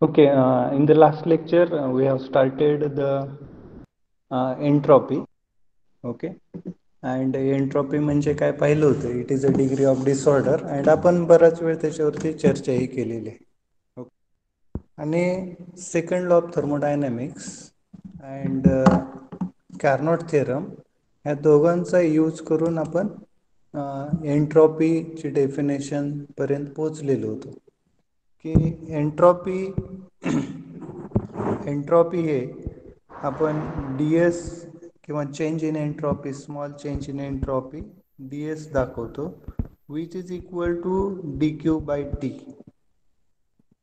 Okay, in the last lecture, we have started the entropy. Okay, and entropy म्हणजे काय पाहिलं होतं, it is a degree of disorder, and आपण बराच वेळ त्याच्यावरती चर्चाही केलेली आहे. आणि second law of thermodynamics and Carnot theorem ह्या दोघांचा यूज करून आपण एंट्रॉपीची डेफिनेशन पर्यंत पोहोचलेलो होतो की एंट्रॉपी हे आपण डी एस किंवा change in entropy, small change in entropy D S दाखवतो, which is equal to D Q by T.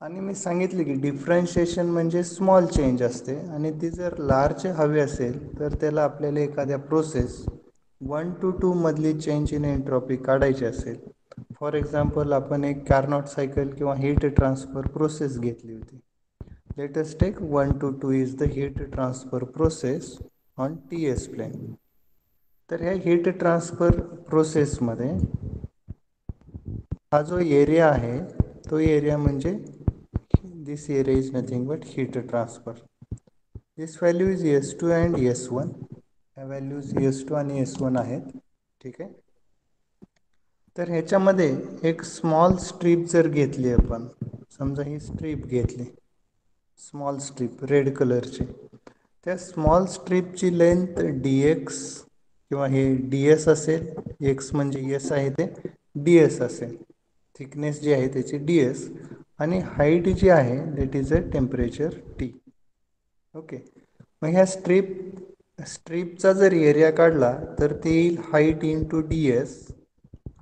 आणि मी सांगितले की डिफरन्शिएशन म्हणजे स्मॉल चेंज असते, आणि ती जर लार्ज हवी असेल तर त्याला आपल्याला एखाद्या प्रोसेस 1 to 2 मधली चेंज इन एंट्रॉपी काढायची असेल. फॉर एक्झाम्पल, आपण एक कार्नोट सायकल किंवा हीट ट्रान्सफर प्रोसेस घेतली होती. Let us take 1 to 2 is the heat transfer process on T S plane. तर ह्या हीट ट्रान्सफर प्रोसेसमध्ये हा जो एरिया आहे तो एरिया म्हणजे this area is nothing but heat transfer. This value is S2 and S1. ह्या व्हॅल्यूज S2 आणि S1 आहेत. ठीक आहे. तर ह्याच्यामध्ये एक स्मॉल स्ट्रीप जर घेतली, आपण समजा ही स्ट्रीप घेतली, स्मॉल स्ट्रीप रेड कलरची, त्या स्मॉल स्ट्रीपची लेंथ dx किंवा हे ds असेल, x म्हणजे s आहे ते ds असेल, थिकनेस जी आहे त्याची ds, आणि हाईट जी आहे that is a temperature T. Okay, मग ह्या स्ट्रीपचा जर एरिया काढला तर ते येईल height into ds,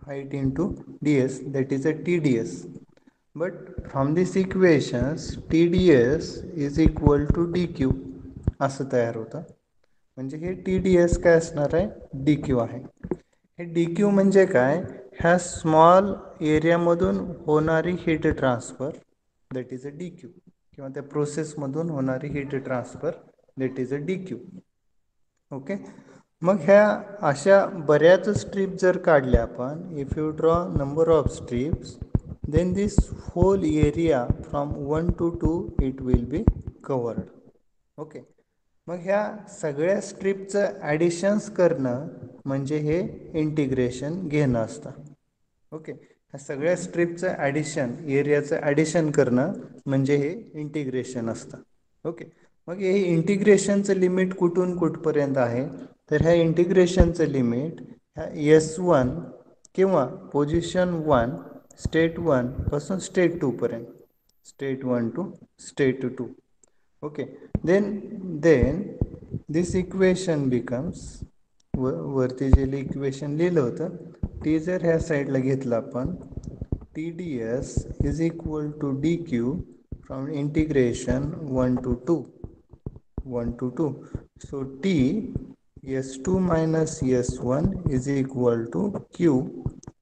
height into ds that is a TDS. But from this equations TDS is equal to DQ असं तयार होतं. म्हणजे हे TDS काय असणार आहे, DQ आहे. हे DQ म्हणजे काय, ह्या स्मॉल एरियामधून होणारी heat transfer that is a DQ, किंवा त्या प्रोसेसमधून होणारी heat transfer that is a DQ. Okay, मग ह्या अशा बऱ्याच स्ट्रीप जर काढल्या आपण, if you draw number of strips, then this whole area from 1 to 2 it will be covered. Okay, मग ह्या सगळ्या स्ट्रीपचं ॲडिशन्स करणं म्हणजे हे इंटिग्रेशन घेणं असतं. ओके, ह्या सगळ्या स्ट्रीपचं ॲडिशन, एरियाचं ॲडिशन करणं म्हणजे हे इंटिग्रेशन असतं. ओके, मग हे इंटिग्रेशनचं लिमिट कुठून कुठपर्यंत आहे, तर ह्या इंटिग्रेशनचं लिमिट ह्या S1 किंवा पोझिशन 1 स्टेट 1 पासून स्टेट 2 पर्यंत, state 1 to state 2. Okay, then this equation becomes, वरती जे इक्वेशन लिहिलं होतं ते जर ह्या साईडला घेतलं आपण, TDS is equal to DQ from integration 1 to 2. So T S2 minus S1 is equal to Q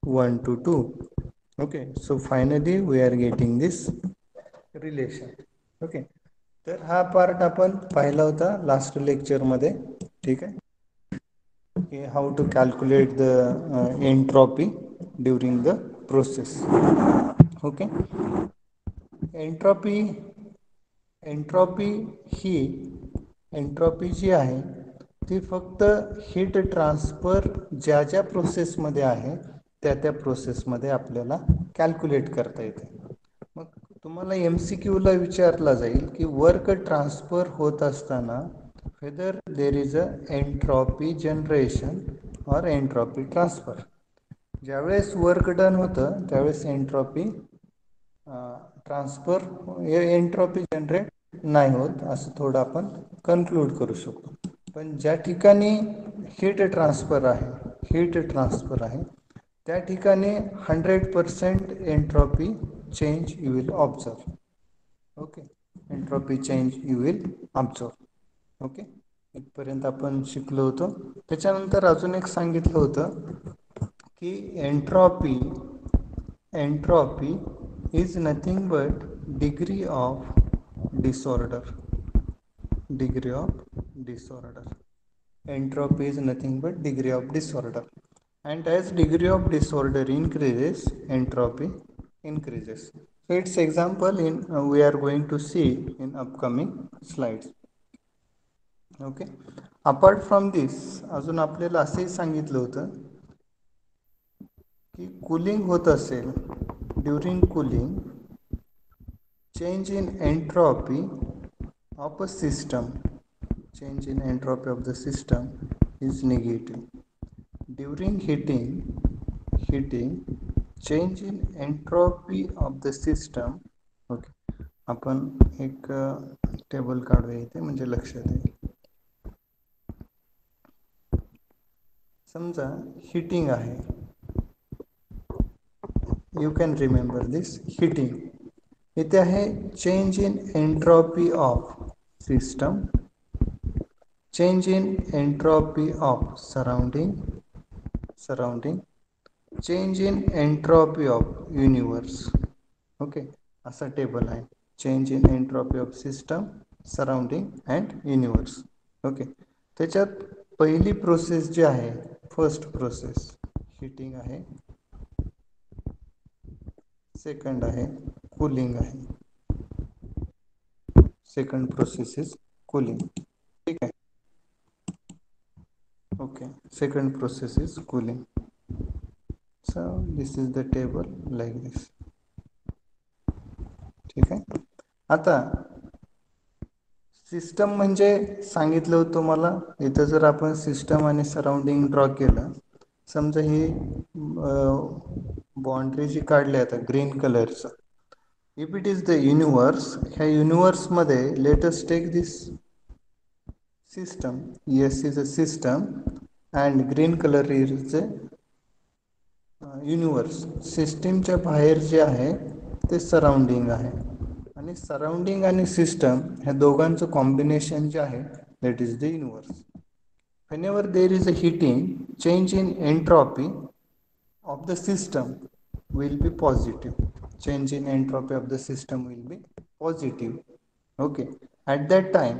1 to 2. Okay, so finally we are getting this relation. Okay, तर हा पार्ट आपण पाहिला होता लास्ट लेक्चरमध्ये. ठीक आहे, how to calculate the entropy during the process. Okay, entropy जी आहे ती फक्त हीट ट्रान्सफर ज्या ज्या प्रोसेसमध्ये आहे त्या प्रोसेसमध्ये आपल्याला कॅल्क्युलेट करता येते. मग तुम्हाला MCQला विचारला जाईल की वर्क ट्रान्सफर होत असताना whether there is a entropy generation or entropy transfer. ज्यावेळेस वर्क डन होतं त्यावेळेस एंट्रॉपी ट्रान्सफर, एंट्रॉपी जनरेट नाही होत, असं थोडं आपण कन्क्लूड करू शकतो. पण ज्या ठिकाणी हीट ट्रान्सफर आहे त्या ठिकाणी 100% entropy change you will observe. Okay, entropy change you will observe. Okay, इथपर्यंत आपण शिकलो होतो. त्याच्यानंतर अजून एक सांगितलं होतं की entropy is nothing but degree of disorder. Entropy is nothing but degree of disorder, and as degree of disorder increases, entropy increases. So its example in we are going to see in upcoming slides. Okay. Apart from this अजून आपल्याला असंही सांगितलं होतं की cooling होत असेल, during cooling change in entropy of a system, change in entropy of the system is negative. During heating change in entropy of the system. Okay, आपण एक टेबल काढूया इथे म्हणजे लक्षात येईल. समजा हीटिंग आहे, you can remember this heating. इथे आहे change in entropy of system, change in entropy of surrounding, change in entropy of universe. Okay, असा टेबल आहे. Change in entropy of system, surrounding and universe. Okay, त्याच्यात पहिली process जी आहे, first process heating आहे, second आहे cooling आहे. Second process is cooling. ठीक आहे. Okay, second process is cooling. So this is the table like this. ठीक आहे. आता सिस्टम म्हणजे सांगितलं होतं तुम्हाला, इथं जर आपण सिस्टम आणि सराउंडिंग ड्रॉ केलं, समजा ही बाउंड्री जी काढली आता ग्रीन कलरचं, if it is the universe, ह्या युनिवर्समध्ये let us take this system. yes is a system and green color is a universe. सिस्टीमच्या बाहेर जे आहे ते सराउंडिंग आहे, आणि सराउंडिंग आणि सिस्टम ह्या दोघांचं कॉम्बिनेशन जे आहे that is the universe. whenever there is a heating, change in entropy of the system will be positive. Change in entropy of the system will be positive. Okay, at that time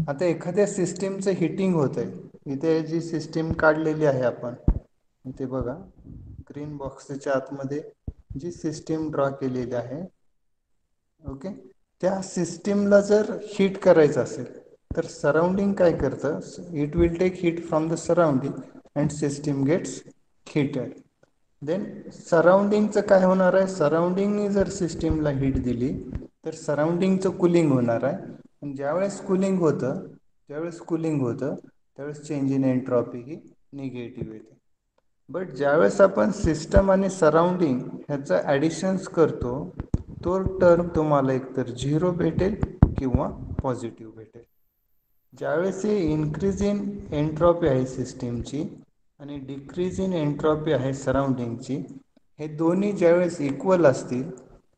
आता एखाद्या सिस्टीमचं heating होत आहे. इथे जी system काढलेली आहे आपण, इथे बघा ग्रीन बॉक्सच्या आतमध्ये जी सिस्टीम ड्रॉ केलेली आहे, ओके, त्या सिस्टीमला जर हीट करायचं असेल तर सराउंडिंग काय करतं, it will take heat from the surrounding and system gets heated. Then सराउंडिंगचं काय होणार आहे, सराउंडिंगनी जर सिस्टीमला हीट दिली तर सराउंडिंगचं कूलिंग होणार आहे. आणि ज्यावेळेस कूलिंग होतं त्यावेळेस change in entropy he negative येते. बट ज्यावेळेस आपण सिस्टम आणि सराउंडिंग ह्याचं ॲडिशन्स करतो, तो टर्म तुम्हाला एकतर 0 भेटेल किंवा पॉझिटिव्ह भेटेल. ज्यावेळेस ही इन्क्रीज इन एंट्रॉपी आहे सिस्टीमची आणि डिक्रीज इन एंट्रॉपी आहे सराउंडिंगची, हे दोन्ही ज्यावेळेस इक्वल असतील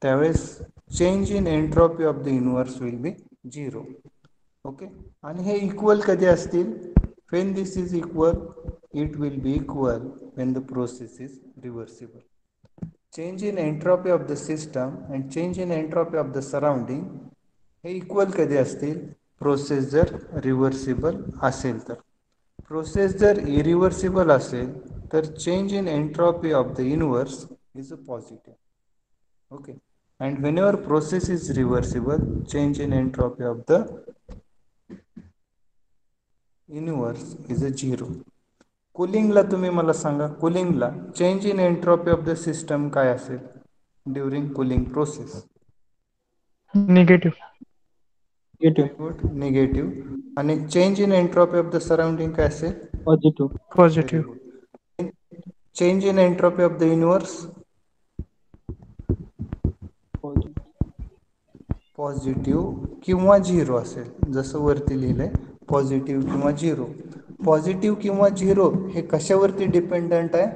त्यावेळेस change in entropy of the universe will be 0. Okay, आणि हे इक्वल कधी असतील, when this is equal, it will be equal when the process is reversible. Change in entropy of the system and change in entropy of the surrounding हे equal कधी असतील, process जर reversible असेल तर. प्रोसेस जर irreversible असेल तर change in entropy of the universe is a positive. Okay, and whenever process is reversible, change in entropy of the universe is a 0. कूलिंगला तुम्ही मला सांगा, कूलिंगला change in entropy of the system काय असेल during cooling process? Negative. Very good, negative. आणि change in entropy of the surrounding काय असेल? Positive. Very positive. Good. Change in entropy of the universe? Positive किंवा 0 असेल, जसं वरती लिहिलंय पॉझिटिव्ह किंवा 0. पॉझिटिव्ह किंवा 0 हे कशावरती डिपेंडंट आहे?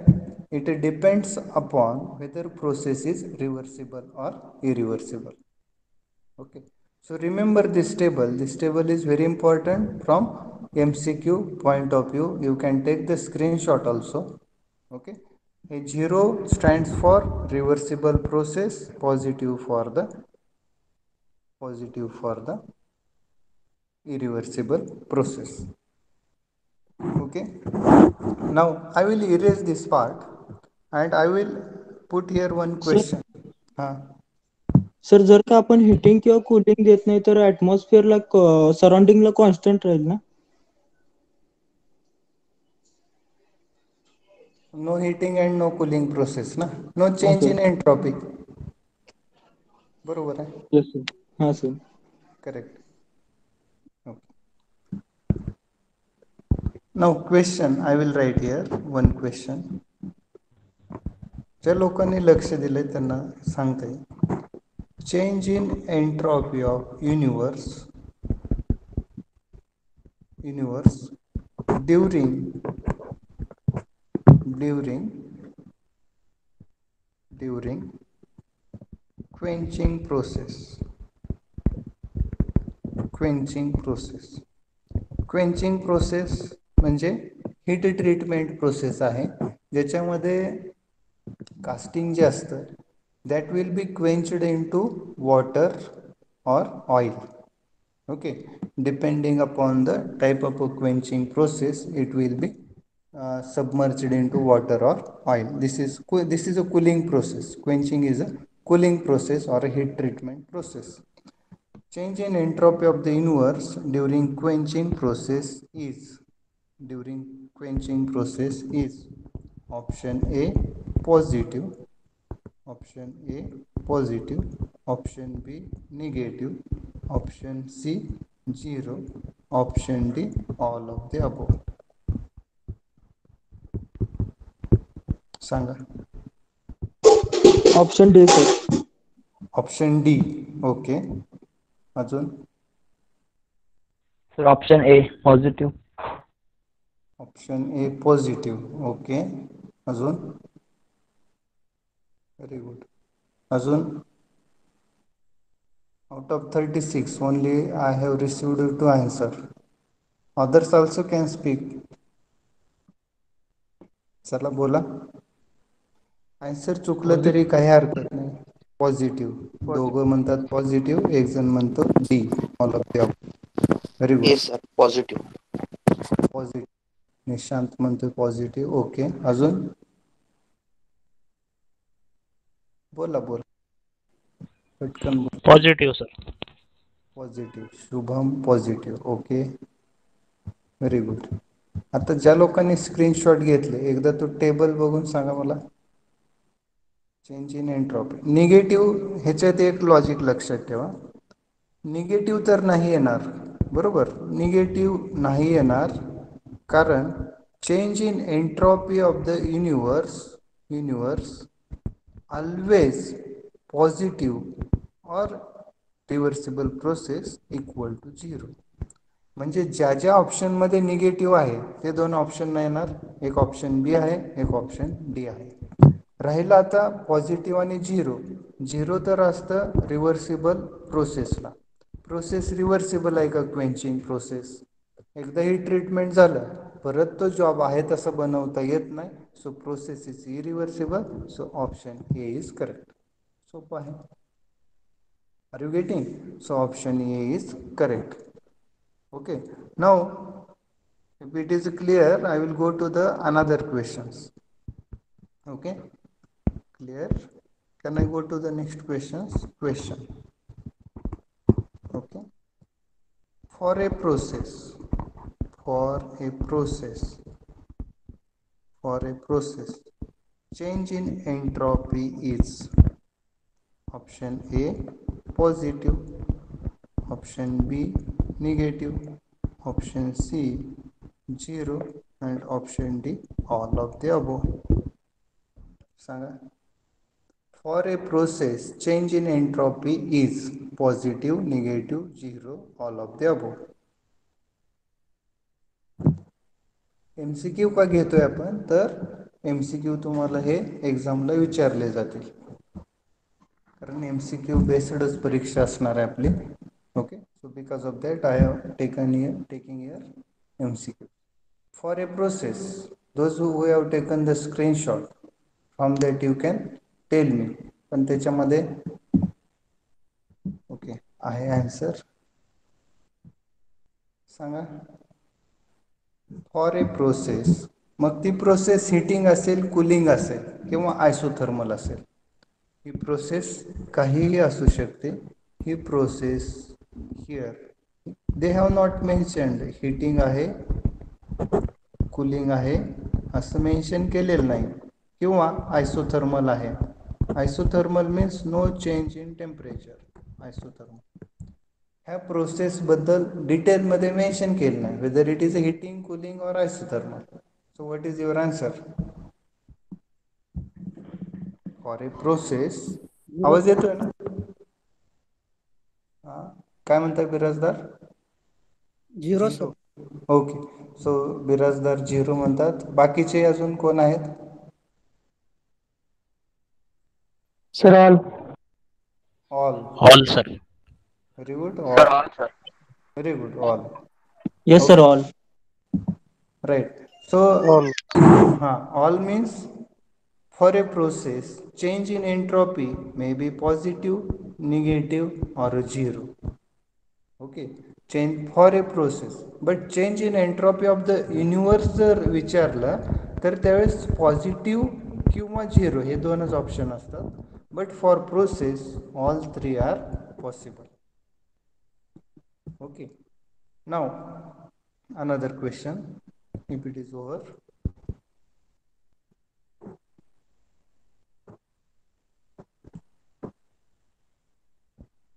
It depends upon weather process is reversible or irreversible. Okay, so remember this table. This table is very important from MCQ point of view. You can take the screenshot also. Okay, a 0 stands for reversible process, positive for the irreversible process. Okay, now I will erase this part and I will put here one question. Sir जर का आपण heating किंवा cooling देत नाही तर ऍटमॉस्फिअरला सराउंडिंगला constant राहील ना. No heating and no cooling process ना, नो हां चेंज सर. In entropy. बरोबर आहे. Yes sir. हां sir. Correct. Now question I will write here one question. ज्या लोकांनी लक्ष दिले त्यांना सांगता येईल. Change in entropy of universe during quenching process. Quenching process म्हणजे हीट ट्रीटमेंट प्रोसेस आहे, ज्याच्यामध्ये कास्टिंग जे असतं that will be quenched into water और oil. Okay, depending upon the type of a quenching process, it will be submerged into water or oil. This is a cooling process. Quenching is a cooling process or a heat treatment process. Change in entropy of the universe during quenching process is option A positive, option A positive, option B negative, option C 0, option D all of the above. सांगा. Option D sir. Option D. Okay. अजून sir option A positive. Option A positive. Okay. अजून very good. अजून out of 36 only I have received 2 answer. Others also can speak. चला बोला. Answer चुकलं तरी काही हरकत नाही. पॉझिटिव्ह. दोघं म्हणतात पॉझिटिव्ह, एक जण म्हणतो D all of the above. Very good. Yes sir positive. Positive. Nishant म्हणतोय पॉझिटिव्ह. ओके. अजून बोला. पटकन बोला. Positive sir. Positive. Shubham positive. Okay. Very good. आता ज्या लोकांनी स्क्रीनशॉट घेतले एकदा तो टेबल बघून सांगा मला. चेंज इन एंट्रॉपी निगेटिव्ह, ह्याच्यात एक लॉजिक लक्षात ठेवा. निगेटिव्ह तर नाही येणार. बरोबर, निगेटिव्ह नाही येणार कारण change in entropy of the universe always positive और रिव्हर्सिबल प्रोसेस इक्वल टू 0. म्हणजे ज्या ज्या ऑप्शनमध्ये निगेटिव्ह आहे ते दोन ऑप्शन नाही येणार. एक ऑप्शन बी आहे, एक ऑप्शन डी आहे. राहिला आता पॉझिटिव्ह आणि 0 तर असतं रिव्हर्सिबल प्रोसेसला. प्रोसेस रिव्हर्सिबल आहे का क्वेंचिंग प्रोसेस? एकदा ही ट्रीटमेंट झालं परत तो जॉब आहे तसं बनवता येत नाही. So process is irreversible. So option A is correct. सोपं आहे. Are you getting? So option A is correct. Okay, now if it is clear I will go to the another questions. Okay, clear? Can I go to the next question? Okay, for a process change in entropy is option A positive, option B negative, option C 0 and option D all of the above. सांगा. For a process change in entropy is positive, negative, 0 all of the above. MCQ का घेतोय आपण तर MCQ तुम्हाला हे एक्झामला विचारले जातील कारण MCQ बेस्डच परीक्षा असणार आहे आपली. Okay, so because of that I have taking here MCQ. For a process, those who have taken the screenshot from that you can tell me. पण त्याच्यामध्ये ओके आहे आन्सर. सांगा. फॉर ए प्रोसेस, मग ती प्रोसेस हिटिंग असेल, cooling असेल किंवा isothermal असेल. ही प्रोसेस काहीही असू शकते. ही process here they have not mentioned heating आहे, कूलिंग आहे असं मेन्शन केलेलं नाही, किंवा आयसोथर्मल आहे. Isothermal means no change in temperature. Isothermal ह्या प्रोसेसबद्दल डिटेलमध्ये मेन्शन केलं नाही, whether it is a heating, cooling or isothermal. So what is your answer for a process? आवाज येतोय ना? काय म्हणताय Birajdar? Zero sir. Okay, so Birajdar 0 म्हणतात. बाकीचे अजून कोण आहेत? Sir, all. All. All, sir. Very good. Sir, all. all, sir. Very good. All. Yes sir, all. Right. So all means for a process change in entropy may be positive, negative or zero. Okay, change for a process, but change in entropy of the universe जर विचारलं तर त्यावेळेस positive किंवा zero हे दोनच option असतात. But for process all 3 are possible. Okay, now another question, if it is over.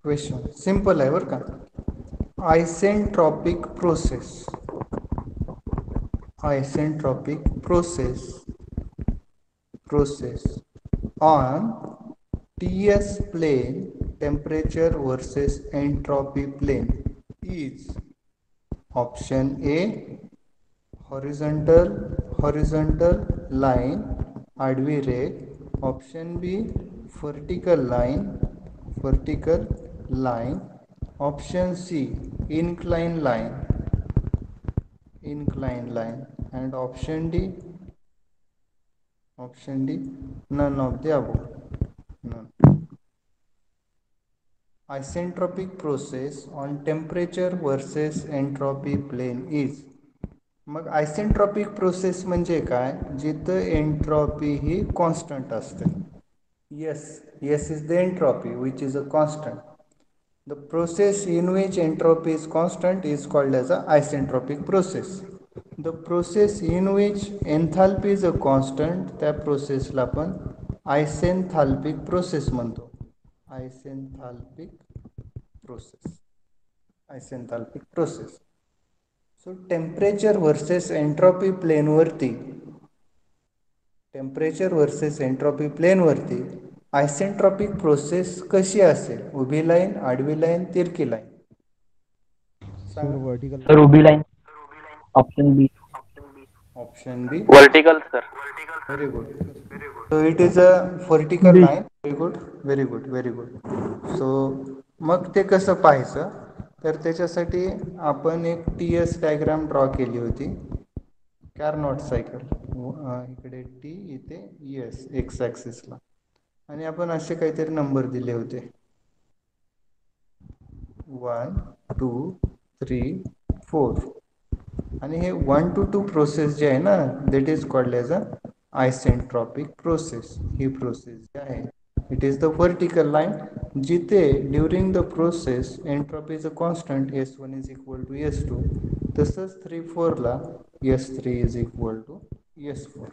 Question simple आहे बरं का. Isentropic process, isentropic process on TS plane, temperature versus entropy plane is option A horizontal line आडवी रेघ, option B vertical line, option C inclined line, and option D none of the above. None. Isentropic process on temperature versus entropy plane is. मग isentropic process म्हणजे काय? जिथं entropy ही constant असते. yes is the entropy which is a constant. The process in which entropy is constant is called as a isentropic process. The process in which enthalpy is a constant, त्या प्रोसेसला आपण isenthalpic process म्हणतो. Isenthalpic process. So temperature versus entropy प्लेनवरती isentropic process कशी असेल? उभी line, आडवी line, तिरकी line? Sir, Ruby line. Option B. Option B Vertical, sir. Very good. So it is a vertical line. Very good. So मग ते कसं पाहायचं? तर त्याच्यासाठी आपण एक TS डायग्राम ड्रॉ केली होती. कार्नोट सायकल, इकडे T, इथे S एक्स ॲक्सिसला, आणि आपण असे काहीतरी नंबर दिले होते 1 2 3 4, आणि हे 1 to 2 प्रोसेस जे आहे ना, that is called as a isentropic process. ही प्रोसेस जी आहे it is the vertical line, जिथे during the process entropy is a constant, S1 is equal to S2. तसंच 3-4 ला S3 is equal to S4.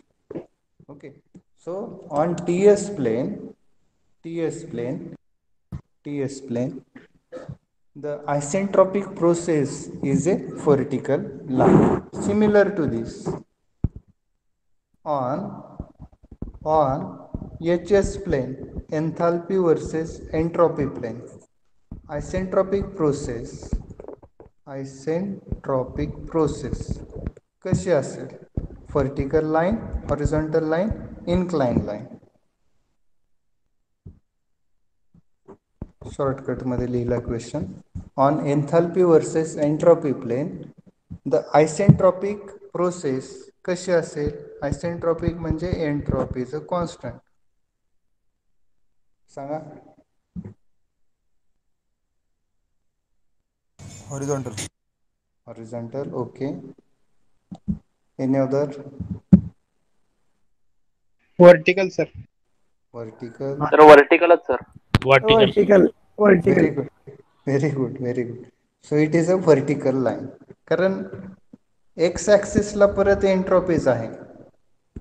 Okay, so on TS plane the isentropic process is a vertical line. Similar to this, on HS plane, enthalpy versus entropy plane, isentropic process कशी असेल? Vertical line, horizontal line, incline line? Shortcut मध्ये लिहिला question. On enthalpy versus entropy plane the isentropic process कशी असेल? Isentropic म्हणजे एंट्रॉपीचं constant. सांगा. Horizontal. Okay, any other? Vertical, sir. Vertical. तर वर्टिकलच sir. Vertical. Very good. Very good. Very good. So it is a vertical line. कारण x ऍक्सिसला परत entropies आहे.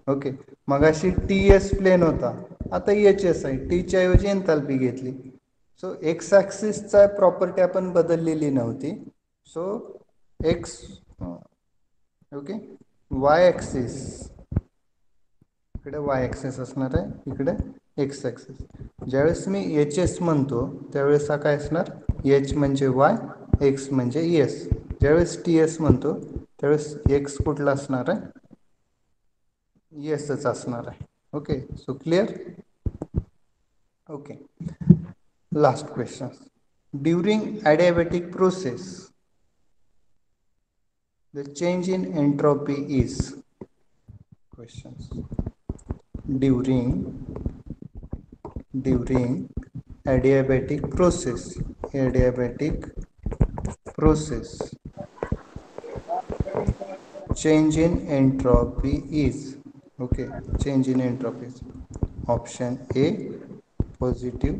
ओके, मगाशी टी एस प्लेन होता, आता एच एस आहे. टीच्या ऐवजी एन्थाल्पी घेतली. सो एक्स ऍक्सिसचा प्रॉपर्टी आपण बदललेली नव्हती. So x, okay, Y axis, इकडे वाय ऍक्सिस असणार आहे, इकडे एक्स ऍक्सिस. ज्यावेळेस मी एच एस म्हणतो त्यावेळेस हा काय असणार, एच म्हणजे वाय, एक्स म्हणजे एस. ज्यावेळेस टी एस म्हणतो त्यावेळेस एक्स कुठला असणार आहे, येसच असणार आहे. Okay, so clear. Okay, last question. During adiabatic process the change in entropy is, questions, during adiabatic process change in entropy is, okay, change in entropy is option A positive,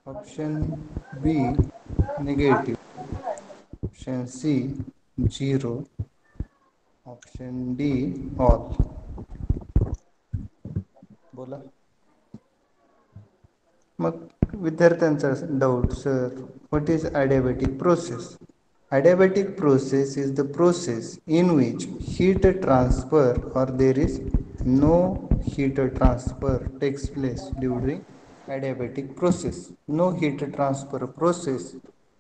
option B negative, option C 0, option D all. बोला. मग विद्यार्थ्यांचा doubt, sir what is adiabatic process? Adiabatic process is the process in which heat transfer or there is no heat transfer takes place during adiabatic process. No heat transfer process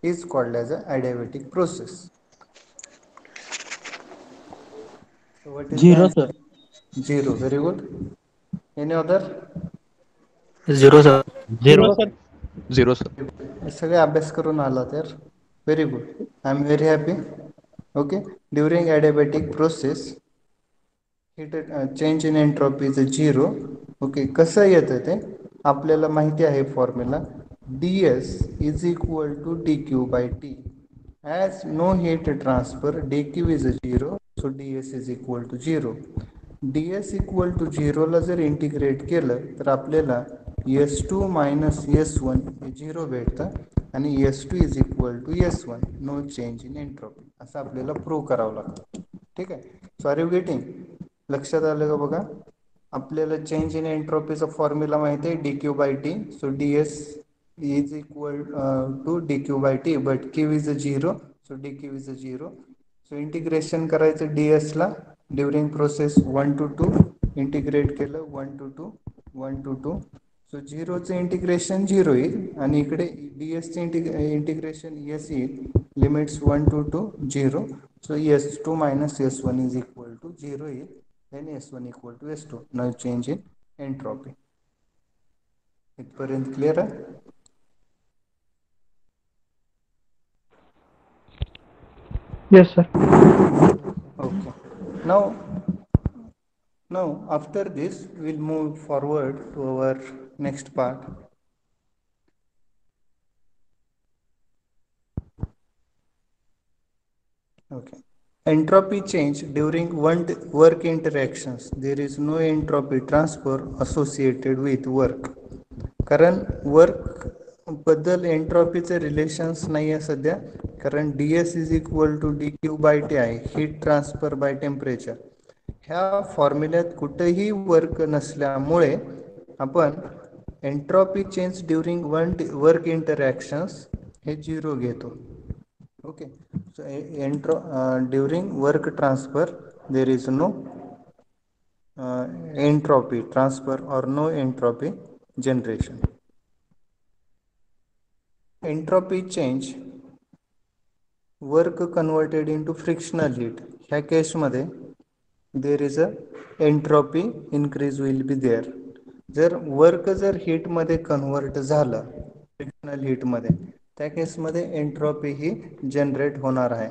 is called as a adiabatic process. So what is the Zero, answer? sir. 0. Very good. Any other? Zero sir. Zero, sir. Zero sir. सगळे अभ्यास करून आला तर very good. I am very happy. Okay, during adiabatic process heat change in entropy is 0. Okay, कसं येतं ते आपल्याला माहिती आहे formula. D S is equal to D Q by T. As no heat transfer D Q is 0, so D S is equal to 0. D S equal to 0ला जर integrate केलं तर आपल्याला S two minus S one हे 0 भेटतं आणि S two is equal to S one, no change in entropy, असं आपल्याला प्रूव्ह करावं लागतं. ठीक आहे, सो आर यू गेटिंग? लक्षात आलं का बघा. आपल्याला चेंज इन एंट्रोपीचा फॉर्म्युला माहिती आहे, D Q by T. So D S is equal to D Q by T, but Q is 0, so D Q is 0. So integration करायचं डी एसला during process 1 to 2, integrate केलं 1 to 2, 1 to 2. So 0चं integration 0 येईल आणि इकडे D एसचं integration S येईल. Limits 1 to 2 0. So S two minus S one is equal to 0 येईल. Then S one equal to S two, no change in entropy. इथपर्यंत clear आहे? Yes sir. Okay. Now after this we'll move forward to our next part. Okay. Entropy change during work interactions. There is no entropy transfer associated with work. कारण work बद्दल एंट्रॉपीचे relations नाही आहे सध्या, कारण D S is equal to D Q by T आहे, heat transfer by temperature. ह्या फॉर्म्युल्यात कुठेही वर्क नसल्यामुळे आपण entropy change during work interactions हे 0 घेतो. Okay, so during work transfer there is no entropy transfer or no entropy generation. Entropy change, work converted into frictional heat. ह्या केसमध्ये there is a entropy increase will be there. जर work जर हीटमध्ये convert झालं frictional हीटमध्ये, त्या केसमध्ये entropy ही generate होणार आहे.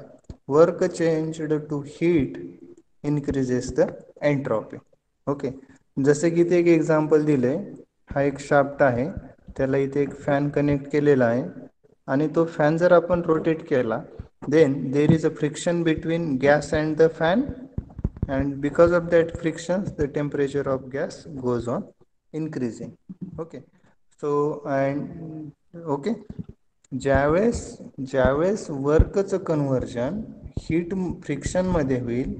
Work changed to heat increases the entropy. Okay, जसे की ते एक एक्झाम्पल दिले. हा एक शाफ्ट आहे, त्याला इथे एक फॅन कनेक्ट केलेला आहे आणि तो फॅन जर आपण रोटेट केला, then there is a friction between gas and the fan, and because of that friction the temperature of gas goes on increasing. Okay, so and okay, ज्यावेळेस वर्कचं कन्व्हर्जन हीट फ्रिक्शनमध्ये होईल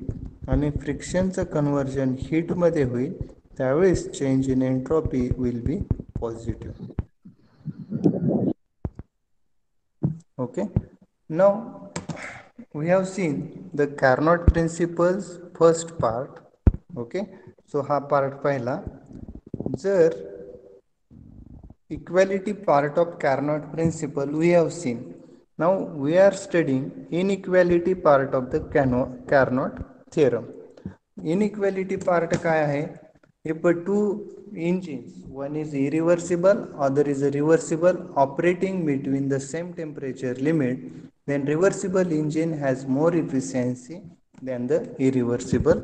आणि फ्रिक्शनचं कन्व्हर्जन हीटमध्ये होईल, त्यावेळेस change in entropy will be positive. Okay, now we have seen the Carnot principles first part. Okay, so हा part पाहिला. जर equality part of Carnot principle we have seen. Now we are studying inequality part of the Carnot theorem. Inequality part काय आहे? If two engines, one is irreversible, other is reversible, operating between the same temperature limit, then reversible engine has more efficiency than the irreversible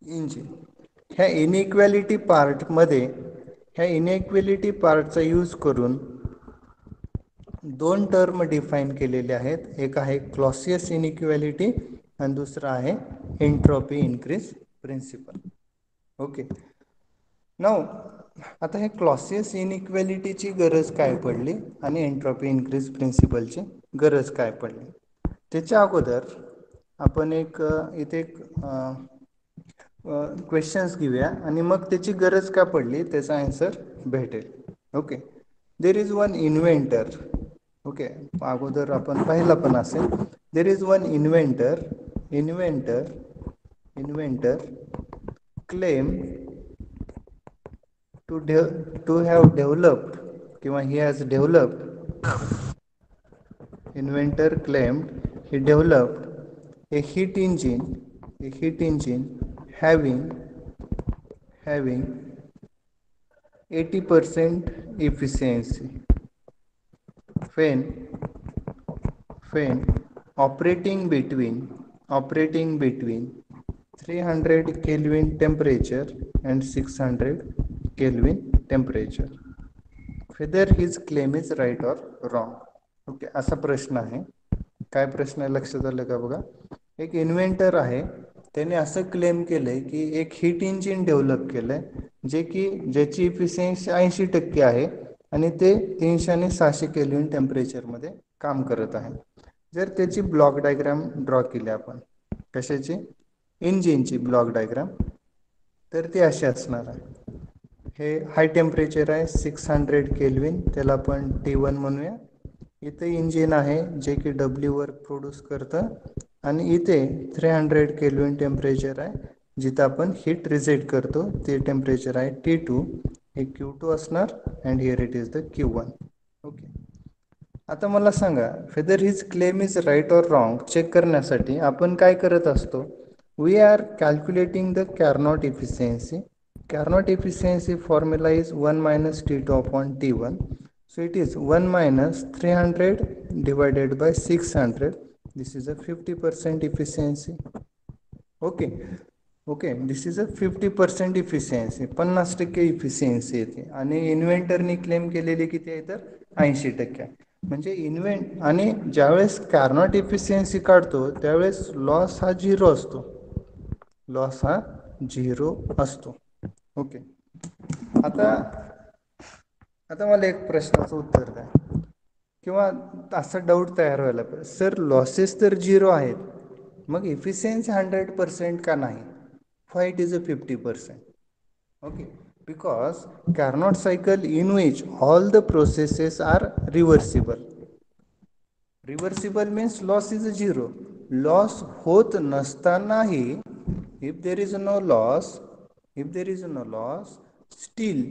engine. ह्या inequality पार्टमध्ये ह्या inequality पार्टचा use करून दोन term define केलेले आहेत. एक आहे क्लॉसियस इनइक्वॅलिटी आणि दुसरा आहे entropy increase principle. Okay, now आता हे क्लॉसियस इनइक्वॅलिटीची गरज काय पडली आणि एंट्रॉपी इन्क्रीज प्रिन्सिपलची गरज काय पडली, त्याच्या अगोदर आपण इथे क्वेश्चन्स घेऊया आणि मग त्याची गरज का पडली त्याचा आन्सर भेटेल. Okay, there is one inventor. Okay, अगोदर आपण पाहिला पण असेल. There is one inventor claim to have developed किंवा he has developed, inventor claimed he developed a heat engine having 80% efficiency when operating between 300 Kelvin temperature and 600 Kelvin temperature. Whether his claim is right or wrong. Okay, असा प्रश्न आहे. काय प्रश्न आहे लक्षात आलं का बघा. एक इन्व्हेंटर आहे, त्याने असं क्लेम केलंय की एक हीट इंजिन डेव्हलप केलंय ज्याची इफिशियन्सी 80% आहे आणि ते 300 आणि 600 केल्विन टेम्परेचरमध्ये काम करत आहे. जर त्याची ब्लॉक डायग्राम ड्रॉ केली आपण, कशाची? इंजिनची ब्लॉक डायग्राम, तर ती अशी असणार आहे. हे हाय टेम्परेचर आहे 600 केल्विन, त्याला आपण T1 म्हणूया. इथे इंजिन आहे जे की W वर्क प्रोड्यूस करतं आणि इथे 300 केल्विन टेम्परेचर आहे जिथं आपण हीट रिजेक्ट करतो, ते टेम्परेचर आहे T2. हे Q2 असणार and here it is the Q1. Okay, आता मला सांगा whether his claim is right or wrong check करण्यासाठी आपण काय करत असतो? We are calculating the Carnot efficiency. Carnot efficiency formula is 1 minus T2 upon T1. So it is 1 minus 300 divided by 600. This is a 50% efficiency. Okay, this is a 50% efficiency. 50% efficiency येते आणि इन्व्हेंटरनी claim केलेली किती आहे तर 80%. म्हणजे आणि ज्यावेळेस कार्नॉट efficiency काढतो त्यावेळेस लॉस हा 0 असतो. ओके, आता मला एक प्रश्नाचं उत्तर द्या किंवा असा डाऊट तयार व्हायला पाहिजे, सर लॉसेस तर 0 आहेत, मग इफिशियन्सी 100% का नाही? Why it is a 50%? Okay, because Carnot cycle in which all the processes are reversible. Reversible means loss is 0. Loss होत नसतानाही if there is no loss, still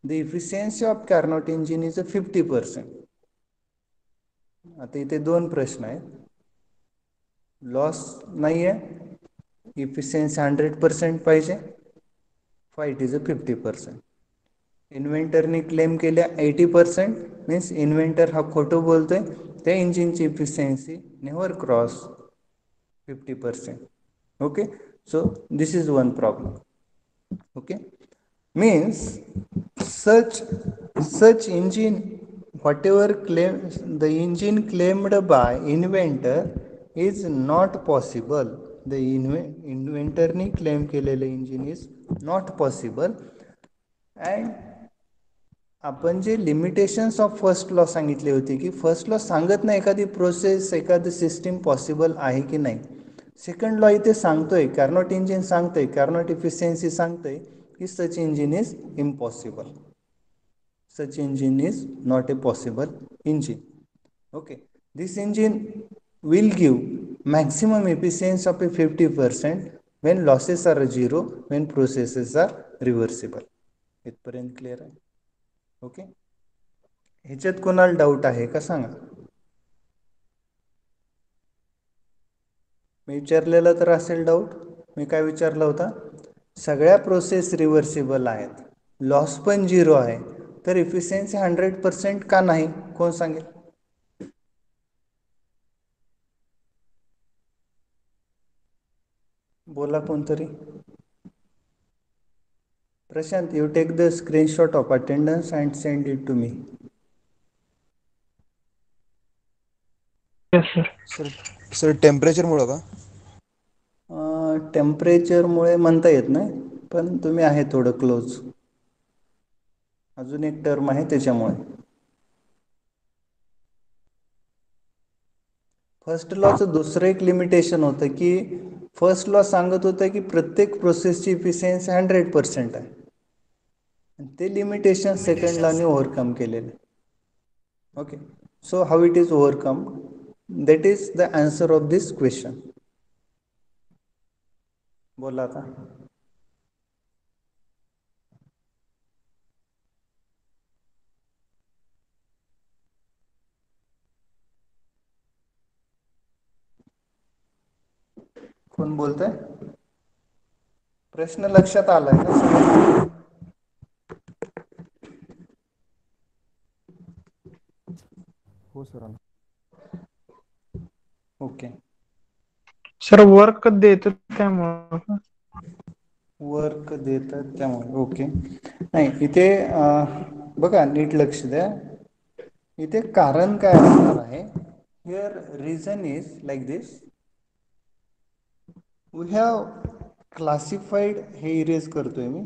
the efficiency of Carnot engine is a 50%. आता इथे दोन प्रश्न आहेत. Loss नाहीये, efficiency 100% पाहिजे, fight is a 50%. इन्व्हेंटरने क्लेम केल्या 80%, मीन्स इन्व्हेंटर हा खोटं बोलतोय. त्या इंजिनची efficiency never cross 50%. Okay, so this is one problem. Okay, means such engine, whatever claim the engine claimed by inventor is not possible. The inventor ने claim केलेले engine is not possible and आपण जे limitations of first law सांगितले होते की first law सांगत नाही एखादी प्रोसेस एखादी सिस्टीम पॉसिबल आहे की नाही. सेकंड लॉ इथे सांगतोय, कार्नोट इंजिन सांगतोय, कार्नोट इफिशियन्सी सांगतोय की such engine is impossible. Such engine is not a possible engine. Okay, this engine will give maximum efficiency of a 50% when losses are zero, when processes are reversible. इथपर्यंत clear आहे. Okay, ह्याच्यात कोणाला doubt आहे का सांगा. मी विचारलेला तर असेल डाऊट. मी काय विचारला होता, सगळ्या प्रोसेस रिव्हर्सिबल आहेत, लॉस पण 0 आहे, तर इफिशियन्सी 100% का नाही, कोण सांगेल. बोला कोणतरी. Prashant, you take the screenshot of attendance and send it to me. Yes sir. Sir टेम्परेचरमुळं का? टेम्परेचरमुळे म्हणता येत नाही, पण तुम्ही आहे थोडं क्लोज. अजून एक टर्म आहे त्याच्यामुळे. फर्स्ट लॉचं दुसरं एक लिमिटेशन होतं की फर्स्ट लॉ सांगत होतं की प्रत्येक प्रोसेसची इफिशियन्सी 100% आहे. ते लिमिटेशन सेकंड लॉने ओव्हरकम केलेले. Okay, so how it is overcome, that is the answer of this question. बोला आता. कोण बोलतंय? प्रश्न लक्षात आलाय का? हो सर. ओके, सर वर्क देतात त्यामुळं. वर्क देतात त्यामुळे. ओके, नाही इथे बघा नीट लक्ष द्या. इथे कारण काय असणार आहे. Here reason is like this. We have classified, हे इरेज करतोय मी.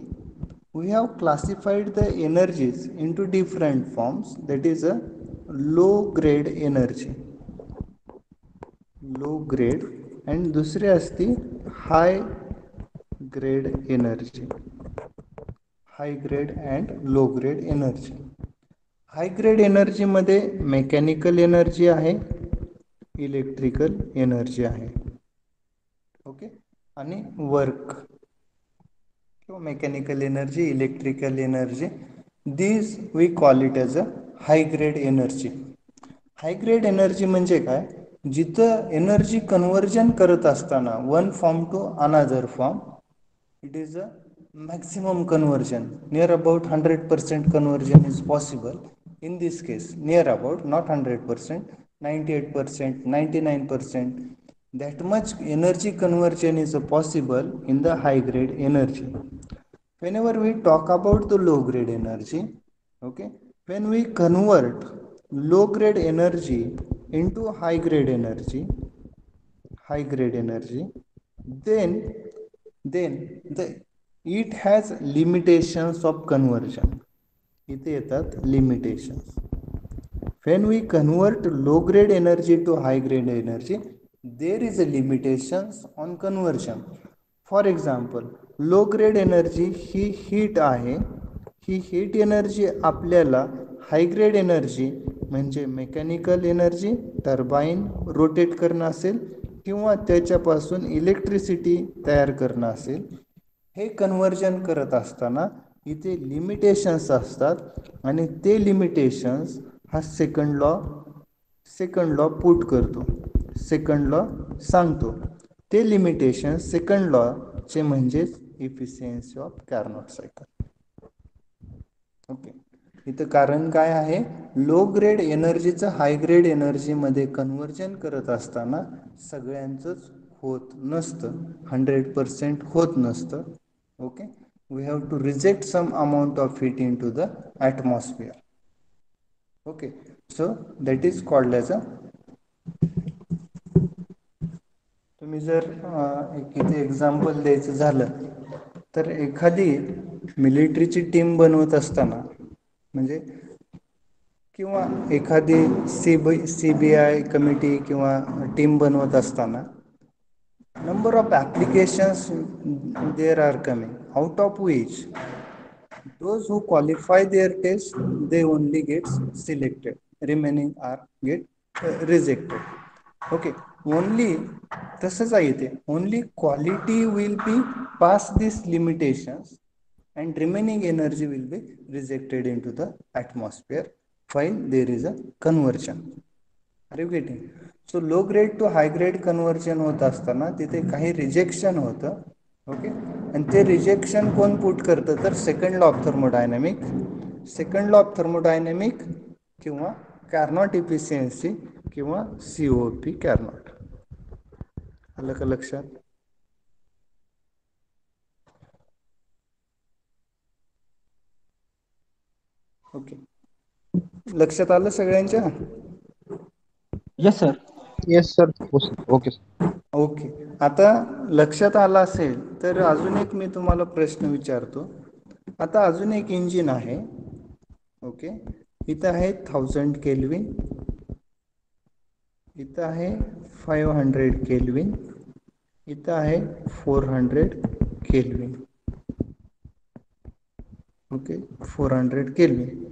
We have classified the energies into different forms. That is a low grade energy, low grade, and दुसरी असती high grade energy, high grade and low grade energy. High grade energy मध्ये mechanical energy आहे, electrical energy आहे. Okay, आणि work किंवा mechanical energy, electrical energy, these we call it as a high grade energy. High grade energy म्हणजे काय, जिथं energy conversion करत असताना one form to another form, it is a maximum conversion, near about 100% conversion is possible. In this case, near about, not 100%, 98%, 99%, that much energy conversion is possible in the high grade energy. Whenever we talk about the low grade energy, okay, when we convert low grade energy into high grade energy, then the it has limitations of conversion. इथे येतात limitations. When we convert low grade energy to high grade energy, there is a limitations on conversion. For example, low grade energy he heat आहे. ही heat energy आपल्याला high grade energy म्हणजे mechanical energy, turbine rotate करणं असेल किंवा त्याच्यापासून electricity तयार करणं असेल, हे कन्वर्जन करत असताना इथे लिमिटेशन्स असतात. आणि ते लिमिटेशन्स हा सेकंड लॉ पुट करतो, सेकंड लॉ सांगतो. ते लिमिटेशन सेकंड लॉचे म्हणजेच efficiency of Carnot cycle. Okay, इथं कारण काय आहे, लो ग्रेड एनर्जीचं हाय ग्रेड एनर्जीमध्ये कन्वर्जन करत असताना सगळ्यांचंच होत नसतं, 100% होत नसतं. Okay, we have to reject some amount of heat into the atmosphere. Okay, so that is called as a, तुम्ही जर एक इथे एक्झाम्पल द्यायचं झालं तर एखादी मिलिटरीची टीम बनवत असताना म्हणजे किंवा एखादी CBI कमिटी किंवा टीम बनवत असताना number of applications there are coming, out of which those who qualify their test they only get selected, remaining are get rejected. Okay, only तसंच आहे ते, only quality will be past these limitations and remaining energy will be rejected into the atmosphere while there is a conversion. Are you getting? So low grade to high grade conversion होत असताना तिथे काही rejection होतं. Okay, आणि ते rejection कोण put करतं तर second law of thermodynamic, second law of thermodynamic किंवा कार्नॉट इफिशियन्सी किंवा COP कार्नॉट. आलं का लक्षात? ओके, लक्षात आलं सगळ्यांच्या? Yes sir. Yes sir. Okay sir. Okay, आता लक्षात आलं असेल तर अजून एक मी तुम्हाला प्रश्न विचारतो. आता अजून एक इंजिन आहे. ओके, इथं आहे 1000 केल्विन, इथं आहे 500 केल्विन, इथं आहे 400 kelvin. Okay, 400 kelvin.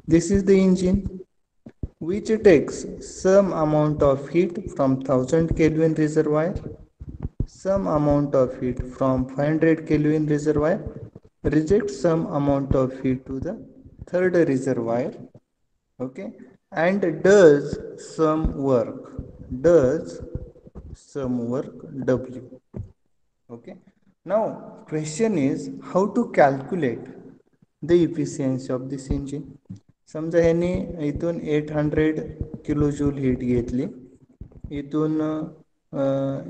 This is the engine which takes some amount of heat from 1000 Kelvin reservoir, some amount of heat from 500 Kelvin reservoir, rejects some amount of heat to the third reservoir, okay, and does some work W. Okay, now question is how to calculate the efficiency of this engine. समजा ह्याने इथून 800 kilo joule heat घेतली, इथून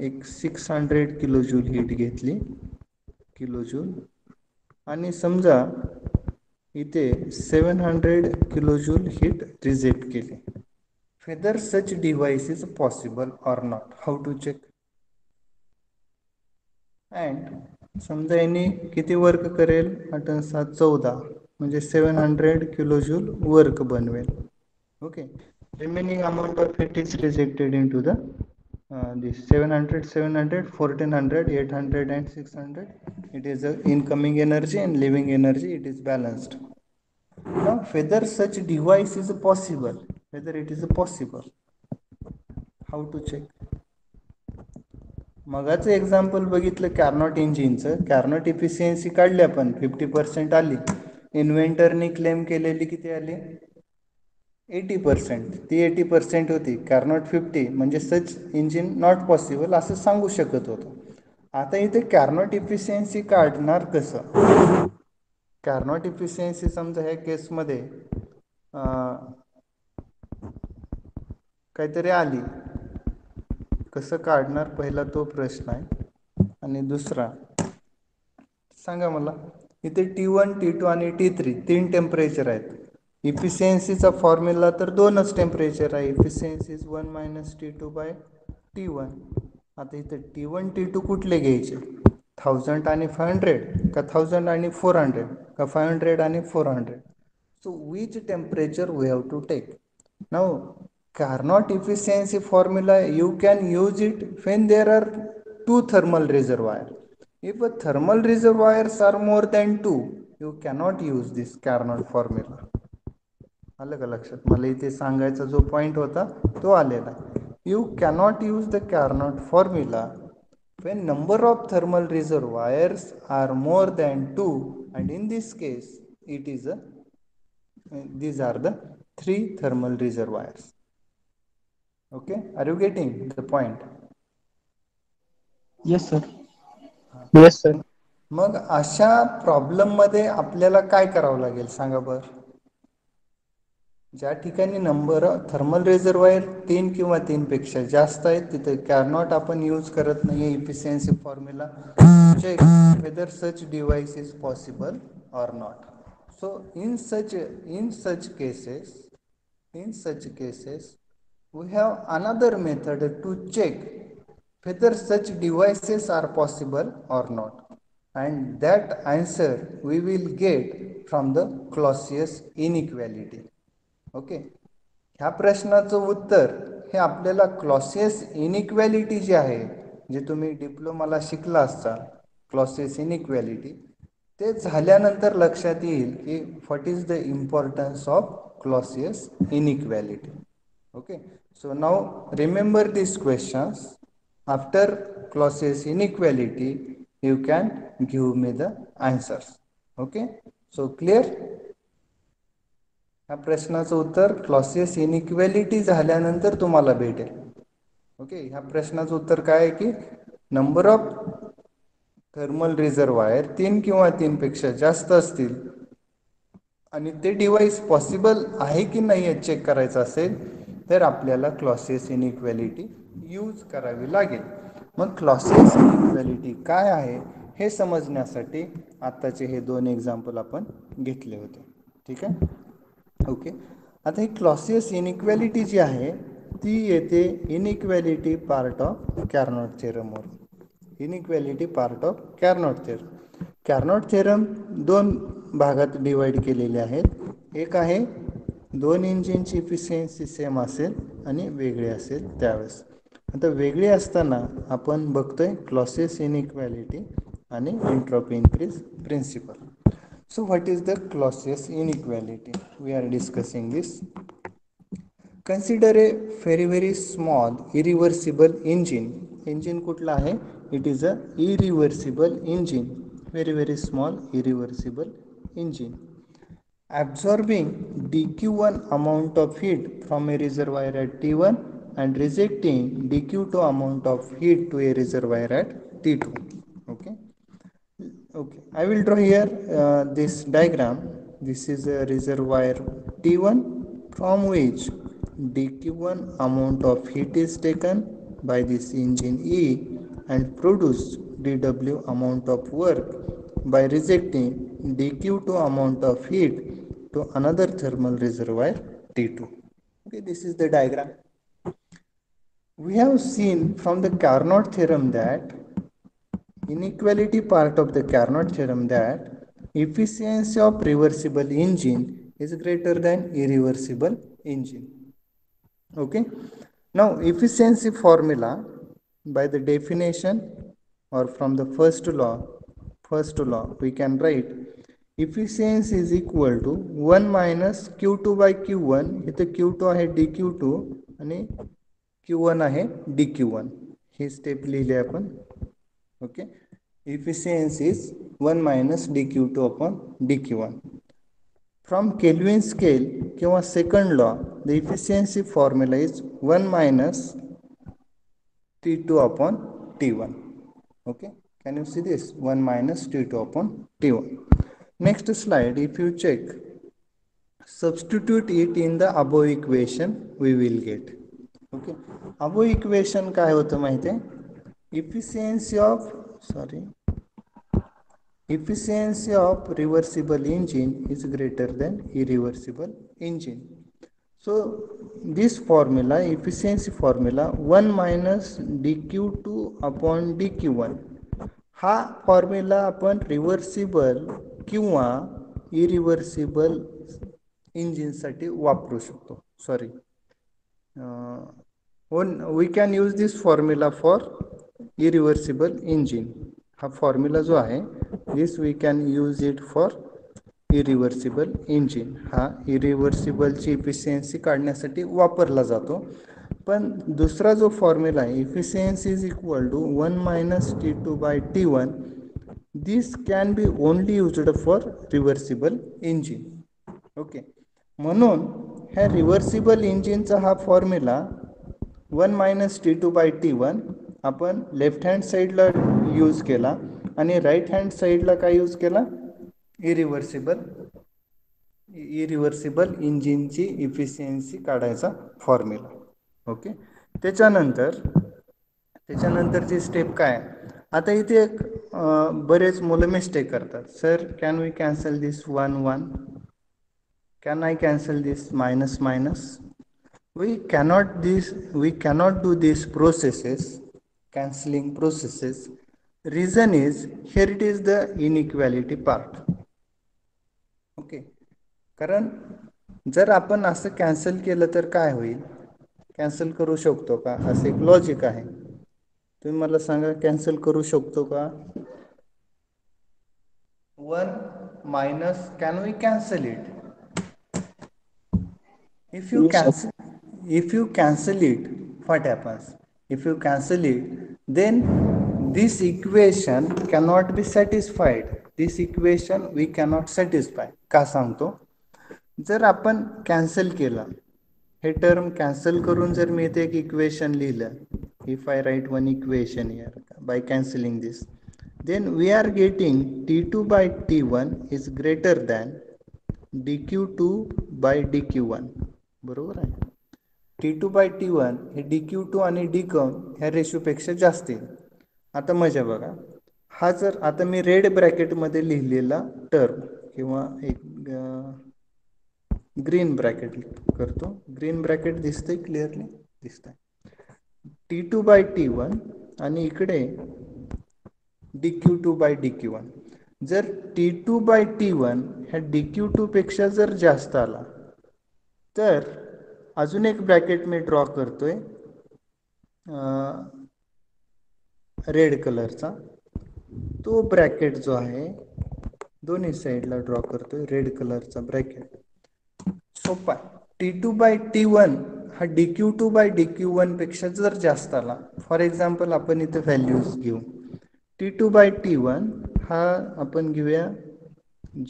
एक 600 kilo joule heat घेतली, kilo joule, आणि समजा इथे 700 किलो जूल हीट रिजेक्ट केली. whether such device is possible or not, how to check? and समजा याने किती वर्क करेल, 8 आणि 7 14, म्हणजे 700 किलो जूल वर्क बनवेल. Okay, remaining amount of heat is rejected into the this 700 1400 800 and 600. It is a incoming energy and leaving energy, it is balanced. Now whether such device is possible, whether it is possible, how to check? मगाचं example बघितलं Carnot इंजिनचं, कार्नॉट efficiency काढली आपण, 50% आली. इन्व्हेंटरने claim केलेली किती आली? 80%. ती 80% होती, कार्नॉट 50, म्हणजे सच इंजिन नॉट पॉसिबल असं सांगू शकत होतं. आता इथे कार्नॉट इफिशियन्सी काढणार कसं? कार्नॉट इफिशियन्सी समजा ह्या केसमध्ये काहीतरी आली, कसं काढणार पहिला तो प्रश्न आहे. आणि दुसरा सांगा मला, इथे T1 T2 आणि T3 तीन टेम्परेचर आहेत. इफिशियन्सीचा फॉर्म्युला तर दोनच टेम्परेचर आहे, efficiency is 1 - T2 bye T1. आता इथे T1 T2 कुठले घ्यायचे, 1000 आणि 500 का 1000 आणि 400 का 500 आणि 400? So which temperature we have to take? Now Carnot efficiency formula, you can use it when there are two thermal reservoirs. If a thermal reservoirs are more than 2, you cannot use this Carnot formula. आलं का लक्षात? मला इथे सांगायचा जो point होता तो आलेला. You cannot use the Carnot formula when number of thermal reservoirs are more than 2, and in this case it is these are the 3 thermal reservoirs. Okay, are you getting the point? Yes sir. Yes sir. मग अशा problem मध्ये आपल्याला काय करावं लागेल सांगा बर? ज्या ठिकाणी नंबर थर्मल रिझर्वायर 3 किंवा 3 पेक्षा जास्त आहेत तिथे कॅरनॉट आपण यूज करत नाही. Efficiency formula check whether such device is possible or not. So in such cases we have another method to check whether such devices are possible or not. and that answer we will get from the Clausius inequality. Okay, ह्या प्रश्नाचं उत्तर हे आपल्याला Clausius inequality जी आहे, जे तुम्ही डिप्लोमाला शिकला असाल क्लॉसियस इनइक्वॅलिटी, ते झाल्यानंतर लक्षात येईल की what is the importance of Clausius inequality. Okay, so now remember this questions. After Clausius inequality you can give me the answers. Okay, so clear? ह्या प्रश्नाचं उत्तर क्लॉसियस इनइक्वॅलिटी झाल्यानंतर तुम्हाला भेटेल. ओके, ह्या प्रश्नाचं उत्तर काय आहे की नंबर ऑफ थर्मल रिझर्वायर 3 किंवा 3 पेक्षा जास्त असतील आणि ते डिव्हाइस पॉसिबल आहे की नाही हे चेक करायचं असेल तर आपल्याला क्लॉसियस इनइक्वॅलिटी यूज करावी लागेल. मग क्लॉसियस इनइक्वॅलिटी काय आहे हे समजण्यासाठी आत्ताचे हे 2 एक्झाम्पल आपण घेतले होते. ठीक आहे. ओके, आता ही क्लॉसियस इनइक्वॅलिटी जी आहे ती येते इनइक्वॅलिटी पार्ट ऑफ कॅर्नॉट थेरमवर. Inequality part of Carnot theorem. Carnot theorem 2 भागात डिवाइड केलेले आहेत. एक आहे 2 इंजिनची इफिशियन्सी सेम असेल आणि वेगळी असेल त्यावेळेस. आता वेगळी असताना आपण बघतोय क्लॉसियस इनइक्वॅलिटी आणि entropy increase principle. So what is the Clausius inequality? We are discussing this. Consider a very small irreversible engine. Engine कुठला आहे? It is a irreversible engine. Very small irreversible engine. Absorbing dq1 amount of heat from a reservoir at T1 and rejecting dq2 amount of heat to a reservoir at T2. Okay. Okay, I will draw here this diagram. This is a reservoir T1 from which dq1 amount of heat is taken by this engine E and produced dw amount of work by rejecting dq2 amount of heat to another thermal reservoir T2. Okay, this is the diagram. We have seen from the Carnot theorem that inequality part of the Carnot theorem that efficiency of reversible engine is greater than irreversible engine. Okay, now efficiency formula by the definition or from the first law we can write efficiency is equal to 1 minus q2 by q1. इथे q2 आहे dq2 आणि q1 आहे dq1. ही step लिहिली आपण. Okay, efficiency is 1 minus dq2 upon dq1. From Kelvin scale किंवा second law, the efficiency formula is 1 minus T2 upon T1. Okay, can you see this? 1 minus T2 upon T1. Next slide, if you check, substitute it in the above equation, we will get. Okay, above equation काय होतं माहिती आहे? Efficiency of reversible engine is greater than irreversible engine. So this formula, efficiency formula 1 minus dq2 upon dq1, हा formula आपण reversible किंवा irreversible इंजिनसाठी वापरू शकतो. Sorry, we can use this formula for irreversible engine. हा फॉर्म्युला जो आहे this we can use it for irreversible engine. हा irreversible ची efficiency काढण्यासाठी वापरला जातो. पण दुसरा जो फॉर्म्युला आहे efficiency is equal to 1 minus T2 by T1, this can be only used for reversible engine. Okay, म्हणून ह्या रिव्हर्सिबल इंजिनचा हा formula 1 minus T2 by T1 आपण लेफ्ट हँड साईडला यूज केला आणि राईट हँड साईडला काय यूज केला? इरिव्हर्सिबल इंजिनची इफिशियन्सी काढायचा फॉर्म्युला. ओके, त्याच्यानंतरची स्टेप काय? आता इथे एक बरेच मुलं मिस्टेक करतात. Sir, can we cancel this 1 1? Can I cancel this minus minus? We cannot do these processes, cancelling processes, reason is here it is the inequality part. Okay, कारण जर आपण असं कॅन्सल केलं तर काय होईल? कॅन्सल करू शकतो का? असं एक लॉजिक आहे. तुम्ही मला सांगा, कॅन्सल करू शकतो का? 1 minus, can we cancel it? If you cancel it, what happens? If you cancel it, then this equation cannot be satisfied. This equation we cannot satisfy. का सांगतो? जर आपण कॅन्सल केलं, हे टर्म कॅन्सल करून जर मी इथे एक इक्वेशन लिहिलं, if I write one equation here by cancelling this, then we are getting t2 by t1 is greater than dq2 by dq1. बरोबर आहे? t2 by t1 हे dq2 आणि dq ह्या रेशोपेक्षा जास्त आहे. आता मजा बघा, हा जर आता मी रेड ब्रॅकेटमध्ये लिहिलेला टर्म किंवा एक ग्रीन ब्रॅकेट करतो. ग्रीन ब्रॅकेट दिसतंय क्लिअरली? दिसतंय. t2 by t1 आणि इकडे dq2 by dq1. जर t2 by t1 ह्या dq2 पेक्षा जर जास्त आला तर अजून एक ब्रॅकेट मी ड्रॉ करतोय रेड कलरचा. तो ब्रॅकेट जो आहे दोन्ही साईडला ड्रॉ करतोय रेड कलरचा ब्रॅकेट. सोपा. t2 by t1 हा dq2 by dq1 पेक्षा जर जास्त आला, फॉर एक्झाम्पल आपण इथे व्हॅल्यूज घेऊ. t2 by t1 हा आपण घेऊया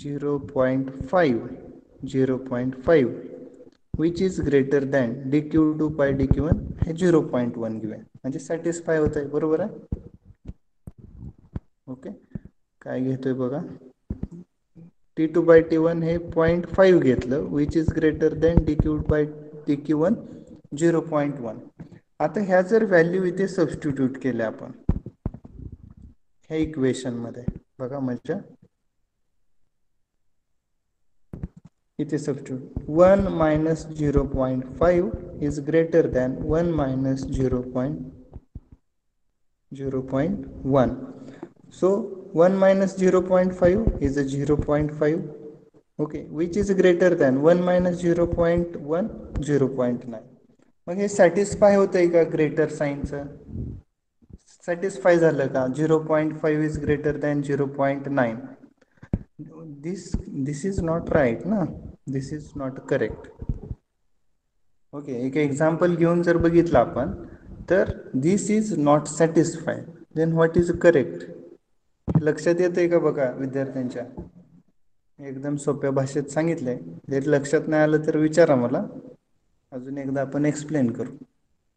0.5 which is greater than dq2 by dq1 हे 0.1 घेऊया, म्हणजे सॅटिस्फाय होत आहे. बरोबर आहे? ओके, काय घेतोय बघा, t2 by t1 हे 0.5 घेतलं which is greater than dq by dq1 0.1. आता ह्या जर व्हॅल्यू इथे सबस्टिट्यूट केल्या आपण ह्या इक्वेशन मध्ये, बघा म्हणजे इथे substitute 1 minus 0.5 is greater than 1 minus 0.1. So 1 minus 0.5 is a 0.5. okay, which is greater than 1 minus 0.1 0.9. मग हे सॅटिस्फाय होतंय का ग्रेटर साइनचं? सॅटिस्फाय झालं का? 0.5 is greater than 0.9. this is not right ना, this is not correct. Okay, एक example घेऊन जर बघितलं आपण तर this is not satisfied, then what is correct? लक्षात येतंय का बघा विद्यार्थ्यांच्या? एकदम सोप्या भाषेत सांगितलंय. जर लक्षात नाही आलं तर विचारा मला, अजून एकदा आपण एक्सप्लेन करू.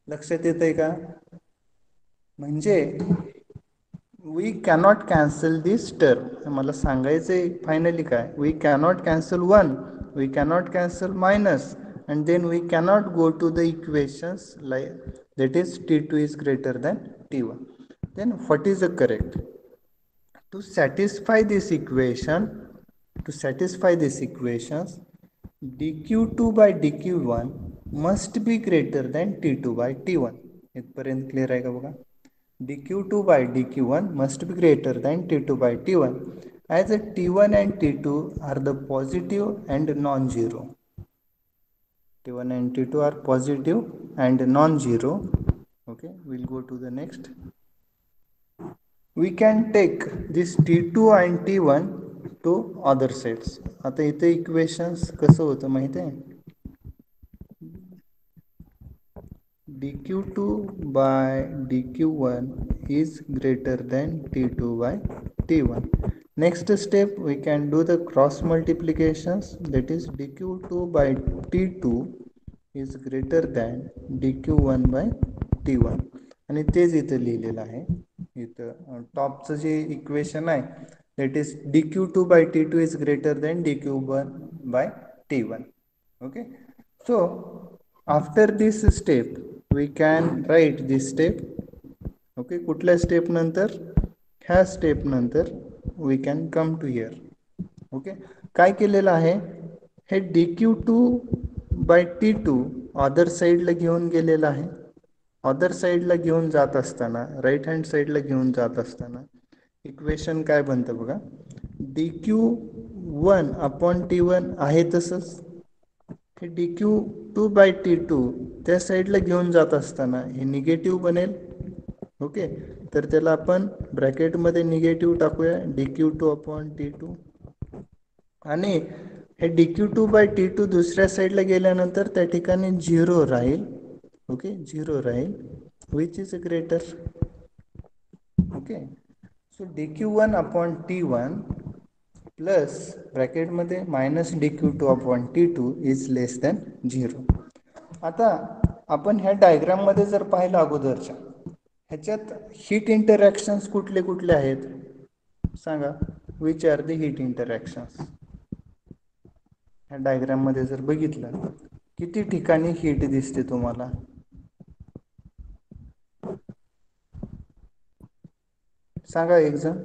लक्षात येतंय का? म्हणजे we cannot cancel this term. मला सांगायचंय फायनली काय, we cannot cancel 1, we cannot cancel minus, and then we cannot go to the equations like that is t2 is greater than t1. Then what is the correct? To satisfy this equation, dq2 by dq1 must be greater than t2 by t1. इथपर्यंत clear आहे का बघा? dq2 by dq1 must be greater than t2 by t1 as t1 and t2 are the positive and non-zero. t1 and t2 are positive and non-zero. Okay, we'll go to the next. We can take this t2 and t1 to other sides. आता इथे equations कसं होतं माहिती आहे? dq2 by dq1 is greater than t2 by t1. Next step, we can do the cross multiplications, that is dq2 by t2 is greater than dq1 by t1. आणि तेच इथं लिहिलेलं आहे. इथं टॉपचं जे इक्वेशन आहे that is dq2 by t2 is greater than dq1 by t1. okay, so after this step we can write this step. okay, कुठल्या step नंतर? ह्या स्टेप नंतर we can come to here. okay, काय केलेलं आहे? हे dq2 by t2 other साइडला घेऊन गेलेलं आहे. अदर साइडला घेऊन जात असताना, राईट हँड साइडला घेऊन जात असताना इक्वेशन काय बनतं बघा, dq1 अपॉन t1 आहे तसंच, हे dq2/t2 त्या साईडला घेऊन जात असताना हे निगेटिव्ह बनेल. ओके, तर त्याला आपण ब्रॅकेटमध्ये निगेटिव्ह टाकूया, dq2 अपॉन t2. आणि हे dq2/t2 दुसऱ्या साईडला गेल्यानंतर त्या ठिकाणी 0 राहील. ओके, 0 राहील, which is greater. Okay, so dq1 upon t1 plus ब्रॅकेटमध्ये minus dq2 upon t2 is less than 0. आता आपण ह्या डायग्राममध्ये जर पाहिलं अगोदरच्या ह्याच्यात हीट इंटरॅक्शन्स कुठले कुठले आहेत सांगा, which are the heat interactions. ह्या डायग्राम मध्ये जर बघितलं किती ठिकाणी हीट दिसते तुम्हाला, सांगा एक जण.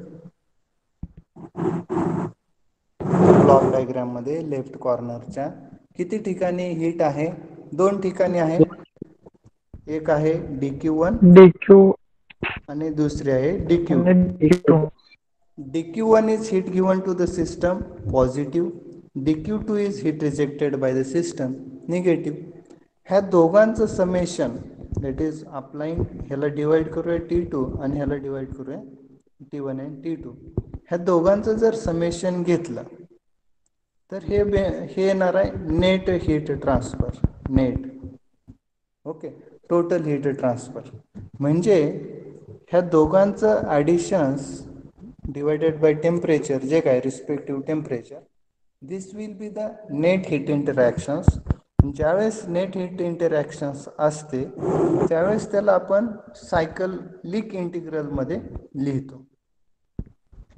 ब्लॉक डायग्राम मध्ये लेफ्ट कॉर्नरच्या किती ठिकाणी हीट आहे? 2 ठिकाणी आहे. एक आहे dq1 DQ आणि दुसरे आहे dq. and DQ. dq1 is heat given to the system positive, dq2 is heat rejected by the system negative. ह्या दोघांचं समेशन दॅट इज अप्लाइंग, ह्याला डिवाइड करूया t2 आणि ह्याला डिवाइड करूया t1 आणि t2. ह्या दोघांचं जर समेशन घेतलं तर हे येणार आहे net heat transfer, net. Okay, total heat transfer म्हणजे ह्या दोघांचं ॲडिशन्स डिवायडेड बाय टेम्परेचर, जे काय respective temperature, this will be the net heat interactions. ज्यावेळेस नेट हीट इंटरॅक्शन्स असते त्यावेळेस त्याला आपण सायकलिक इंटिग्रलमध्ये लिहितो.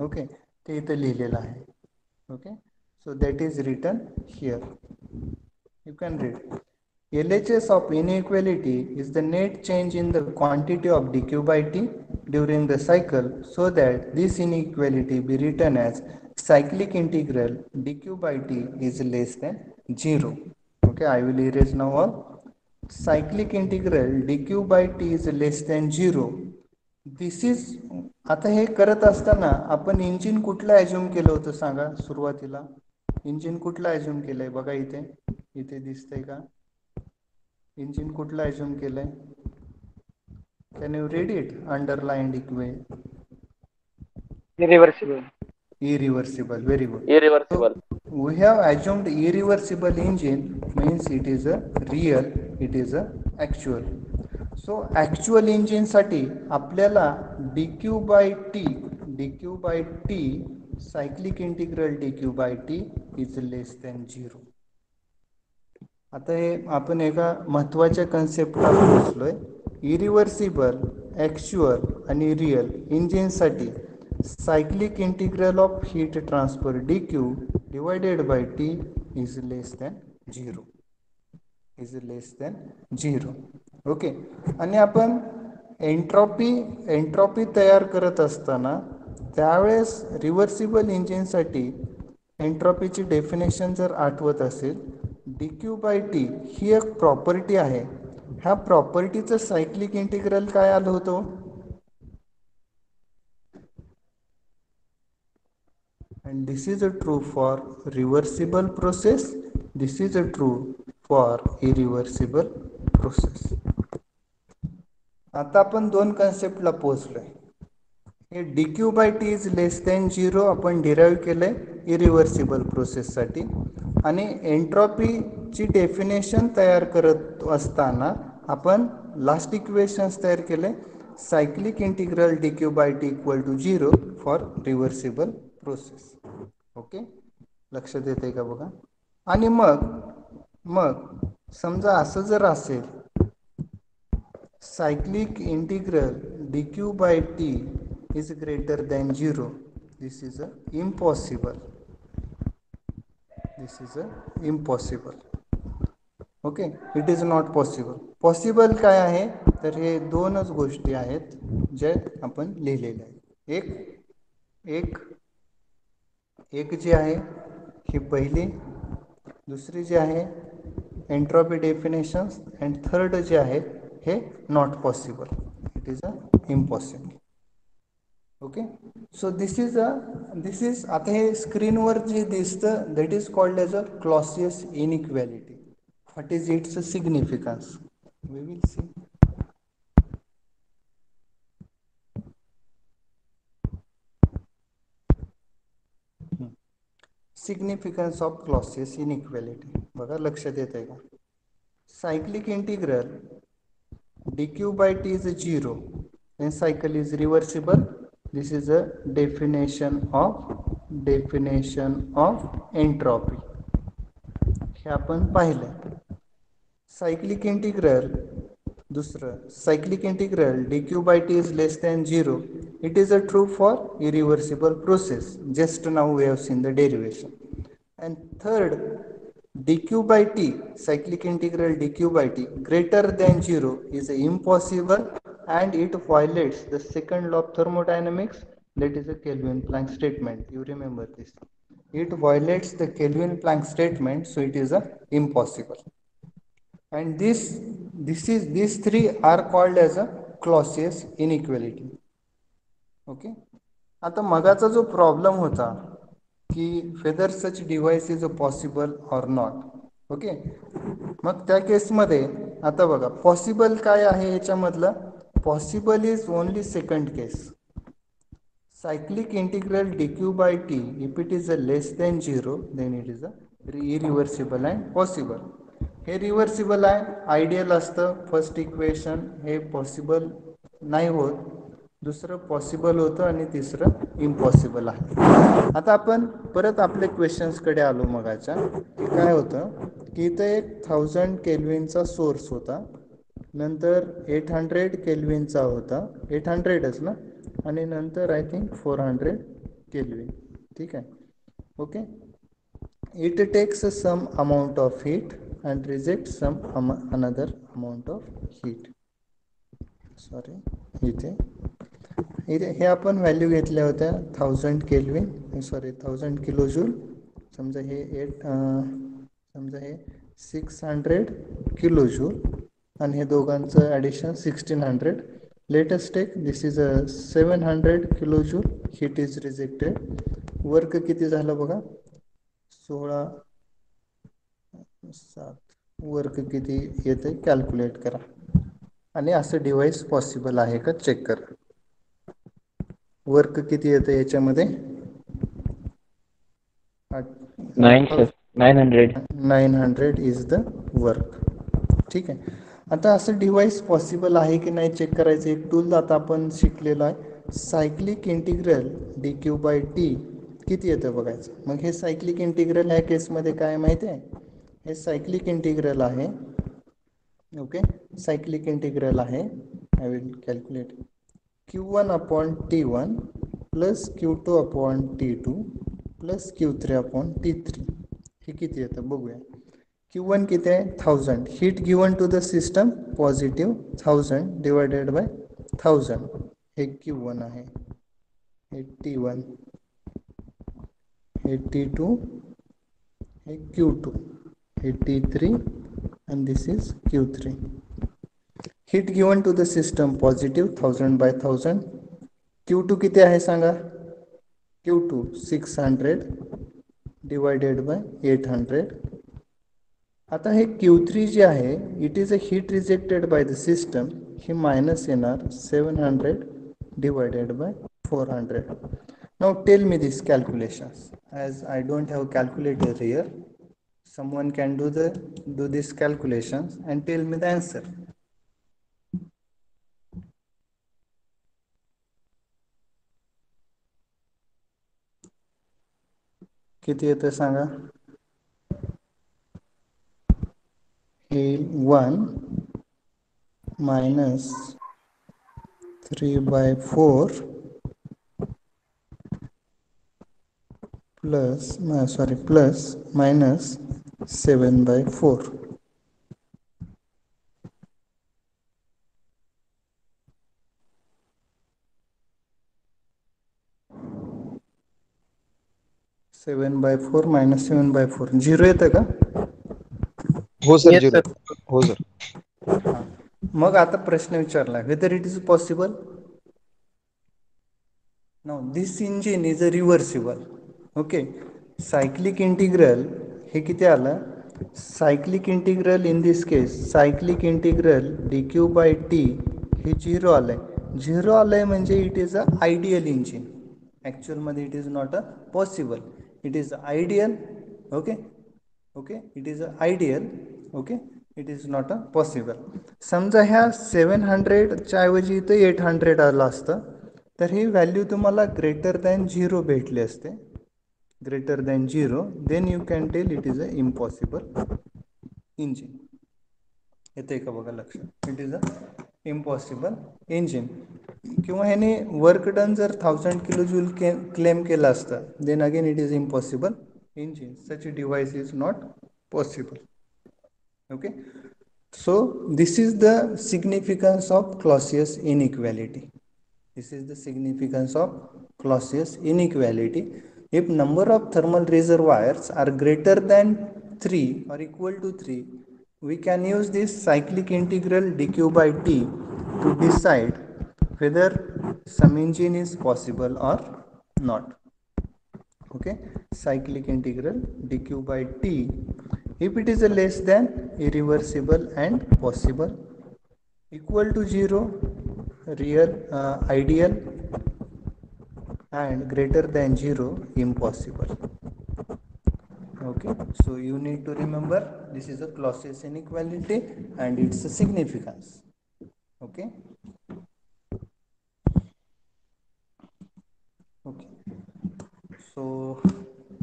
ओके, ते इथं लिहिलेलं आहे. Okay, so that is written here. You can read. LHS of inequality is the net change in the quantity of dq by t during the cycle, so that this inequality be written as cyclic integral dq by t is less than 0. Okay, I will erase now all. Cyclic integral dq by t is less than 0. This is, आता हे करत असताना आपण engine कुठलं assume केलं होतं सांगा सुरुवातीला? इंजिन कुठलं ॲज्युम केलंय बघा, इथे इथे दिसतंय का? इंजिन कुठलं ॲज्युम केलंय? Can you read it? Underlined equation. Irreversible. Irreversible, very good. Irreversible. So we have assumed irreversible engine means it is a real, it is a actual. So actual engine साठी आपल्याला dq by t cyclic integral dq by t is less than 0. आता हे आपण एका महत्वाच्या कन्सेप्टला पोहोचलोय. Irreversible, actual आणि रिअल इंजिनसाठी cyclic integral of heat transfer dq divided by t is less than 0, less less than 0. Okay, आणि आपण एंट्रॉपी तयार करत असताना त्यावेळेस रिव्हर्सिबल इंजिनसाठी एंट्रॉपीची डेफिनेशन जर आठवत असेल, dq बाय टी ही एक प्रॉपर्टी आहे. ह्या प्रॉपर्टीचं सायक्लिक इंटिग्रल काय आलं होतं? and this is a true for reversible process, this is a true for irreversible process. आता आपण 2 कन्सेप्टला पोहोचलोय. हे dq by T is less than 0 आपण डिराईव्ह केलंय इरिव्हर्सिबल प्रोसेससाठी, आणि एंट्रॉपीची डेफिनेशन तयार करत असताना आपण लास्ट इक्वेशन्स तयार केले, cyclic integral dq by T equal to 0 for reversible process. Okay, लक्षात येते का बघा? आणि मग समजा असं जर असेल, cyclic integral dq by t is greater than 0, this is a impossible, this is a impossible. Okay, it is not possible. Possible काय आहे तर हे 2च गोष्टी आहेत जे आपण लिहिलेले आहेत. एक जी आहे ही पहिली, दुसरी जी आहे एंट्रॉपी डेफिनेशन्स, अँड थर्ड जे आहे हे not possible, it is a impossible. Okay. So this is आता हे स्क्रीनवर जे दिसतं that is called as a Clausius inequality. What is its significance we will see. Significance of Clausius inequality बघा लक्षात येत आहे का. Cyclic integral dq by t is 0 and cycle is reversible. This is a definition of entropy. हे आपण पाहिलं. Cyclic integral दुसरं cyclic integral dq by t is less than 0. It is a true for irreversible process. Just now we have seen the derivation. And third, dq by t, cyclic integral dq by t greater than 0 is impossible and it violates the second law of thermodynamics, that is a Kelvin-Planck statement. You remember this. It violates the Kelvin-Planck statement, so it is impossible. And these three are called as a Clausius inequality. Okay. आता मगाचा जो problem होता की whether such device is possible or not. Okay. मग त्या केसमध्ये आता बघा पॉसिबल काय आहे याच्यामधलं. Possible is only second case. Cyclic integral dq by t if it is a less than 0 then it is a irreversible and possible. हे reversible आहे, आयडियल असतं. फर्स्ट इक्वेशन हे पॉसिबल नाही होत, दुसरं पॉसिबल होतं आणि तिसरं इम्पॉसिबल आहे. आता आपण परत आपल्या क्वेश्चन्सकडे आलो. मगाच्या काय होतं की इथं एक 1000 केल्विनचा सोर्स होता, नंतर 800 केल्विनचा होता, 800च ना, आणि नंतर आय थिंक 400 केल्विन. ठीक आहे. Okay. It takes some amount of heat and reject some another amount of heat. Sorry, इथे हे आपण व्हॅल्यू घेतल्या होत्या 1000 केल्विन, सॉरी 1000 किलो जूल. समजा हे 600 किलो जूल आणि हे दोघांचं addition 1600. Latest take this is 700 kilo joule. Heat is rejected. Work किती झालं बघा, 16 7. वर्क किती येते कॅल्क्युलेट करा आणि असं डिव्हाइस पॉसिबल आहे का चेक करा. वर्क किती येतं याच्यामध्ये 900 इज द वर्क. ठीक आहे. आता असं डिव्हाइस पॉसिबल आहे की नाही चेक करायचं एक टूल आता आपण शिकलेलो आहे. Cyclic integral dq by t किती येतं बघायचं. मग हे सायक्लिक इंटिग्रल ह्या केसमध्ये काय माहिती आहे, हे सायक्लिक इंटिग्रल आहे. ओके. सायक्लिक इंटिग्रल आहे. I will calculate q1 upon t1 plus q2 upon t2 plus q3 upon t3. हे किती येतं बघूया. q1 किती आहे 1000. Heat given to the system positive 1000 divided by 1000. हे q1 आहे, हे t1, हे t2, हे q2, हे t3 and this is q3. Heat given to the system positive 1000 by 1000. q2 किती आहे सांगा. q2 600 divided by 800. आता हे q3 जे आहे it is a heat rejected by the system. हे मायनस येणार 700 divided by 400. Now tell me these calculations. As I don't have calculator here, someone can do these calculations and tell me the answer. किती येतं सांगा. हे 1 minus 3/4 plus minus 7/4. Seven by four minus 7/4 0 येतं का. हो sir, Yes, zero. sir. हो sir. हां. मग आता प्रश्न विचारला weather it is possible. Now this engine is a reversible. Okay, cyclic integral हे किती आलं? Cyclic integral in this case, cyclic integral dq by t हे 0 आलंय. 0 आलंय म्हणजे it is a ideal engine. Actual मध्ये it is not a possible. It is ideal. Okay, it is a ideal. Okay, it is not a possible. समजा ह्या 700 च्या ऐवजी इथं 800 आलं असतं तर ही व्हॅल्यू तुम्हाला ग्रेटर दॅन 0 भेटली असते. Greater than 0, then you can tell it is a impossible engine. येते का बघा लक्षात? It is a impossible engine. किंवा ह्याने वर्क डन जर 1000 किलो जूल क्लेम केलं असतं, then again it is impossible engine. Such device is not possible. Okay, so this is the significance of Clausius inequality. This is the significance of Clausius inequality. If number of thermal reservoirs are greater than 3 or equal to 3, we can use this cyclic integral dq by t to decide whether some engine is possible or not. Okay, cyclic integral dq by t, if it is a less than irreversible and possible, equal to 0 real ideal, and greater than 0 impossible. Okay, so you need to remember this is a Clausius inequality and its a significance. Okay, so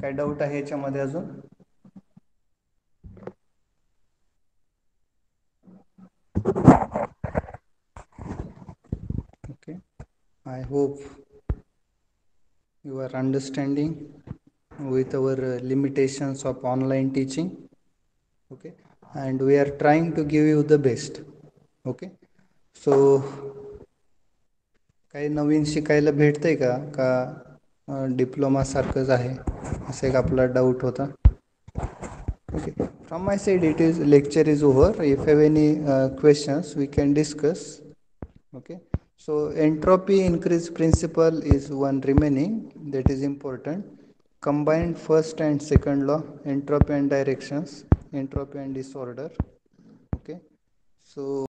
काय doubt आहे याच्यामध्ये अजून? Okay, I hope you are understanding with our limitations of online teaching. Okay, and we are trying to give you the best. Okay, so काही नवीन शिकायला भेटतंय का diploma सारखंच आहे असं एक आपला डाऊट होता. Okay, from my side it is lecture is over. If you have any questions we can discuss. Okay, so entropy increase principle is one remaining, that is important. Combined first and second law, entropy and directions, entropy and disorder. Okay, so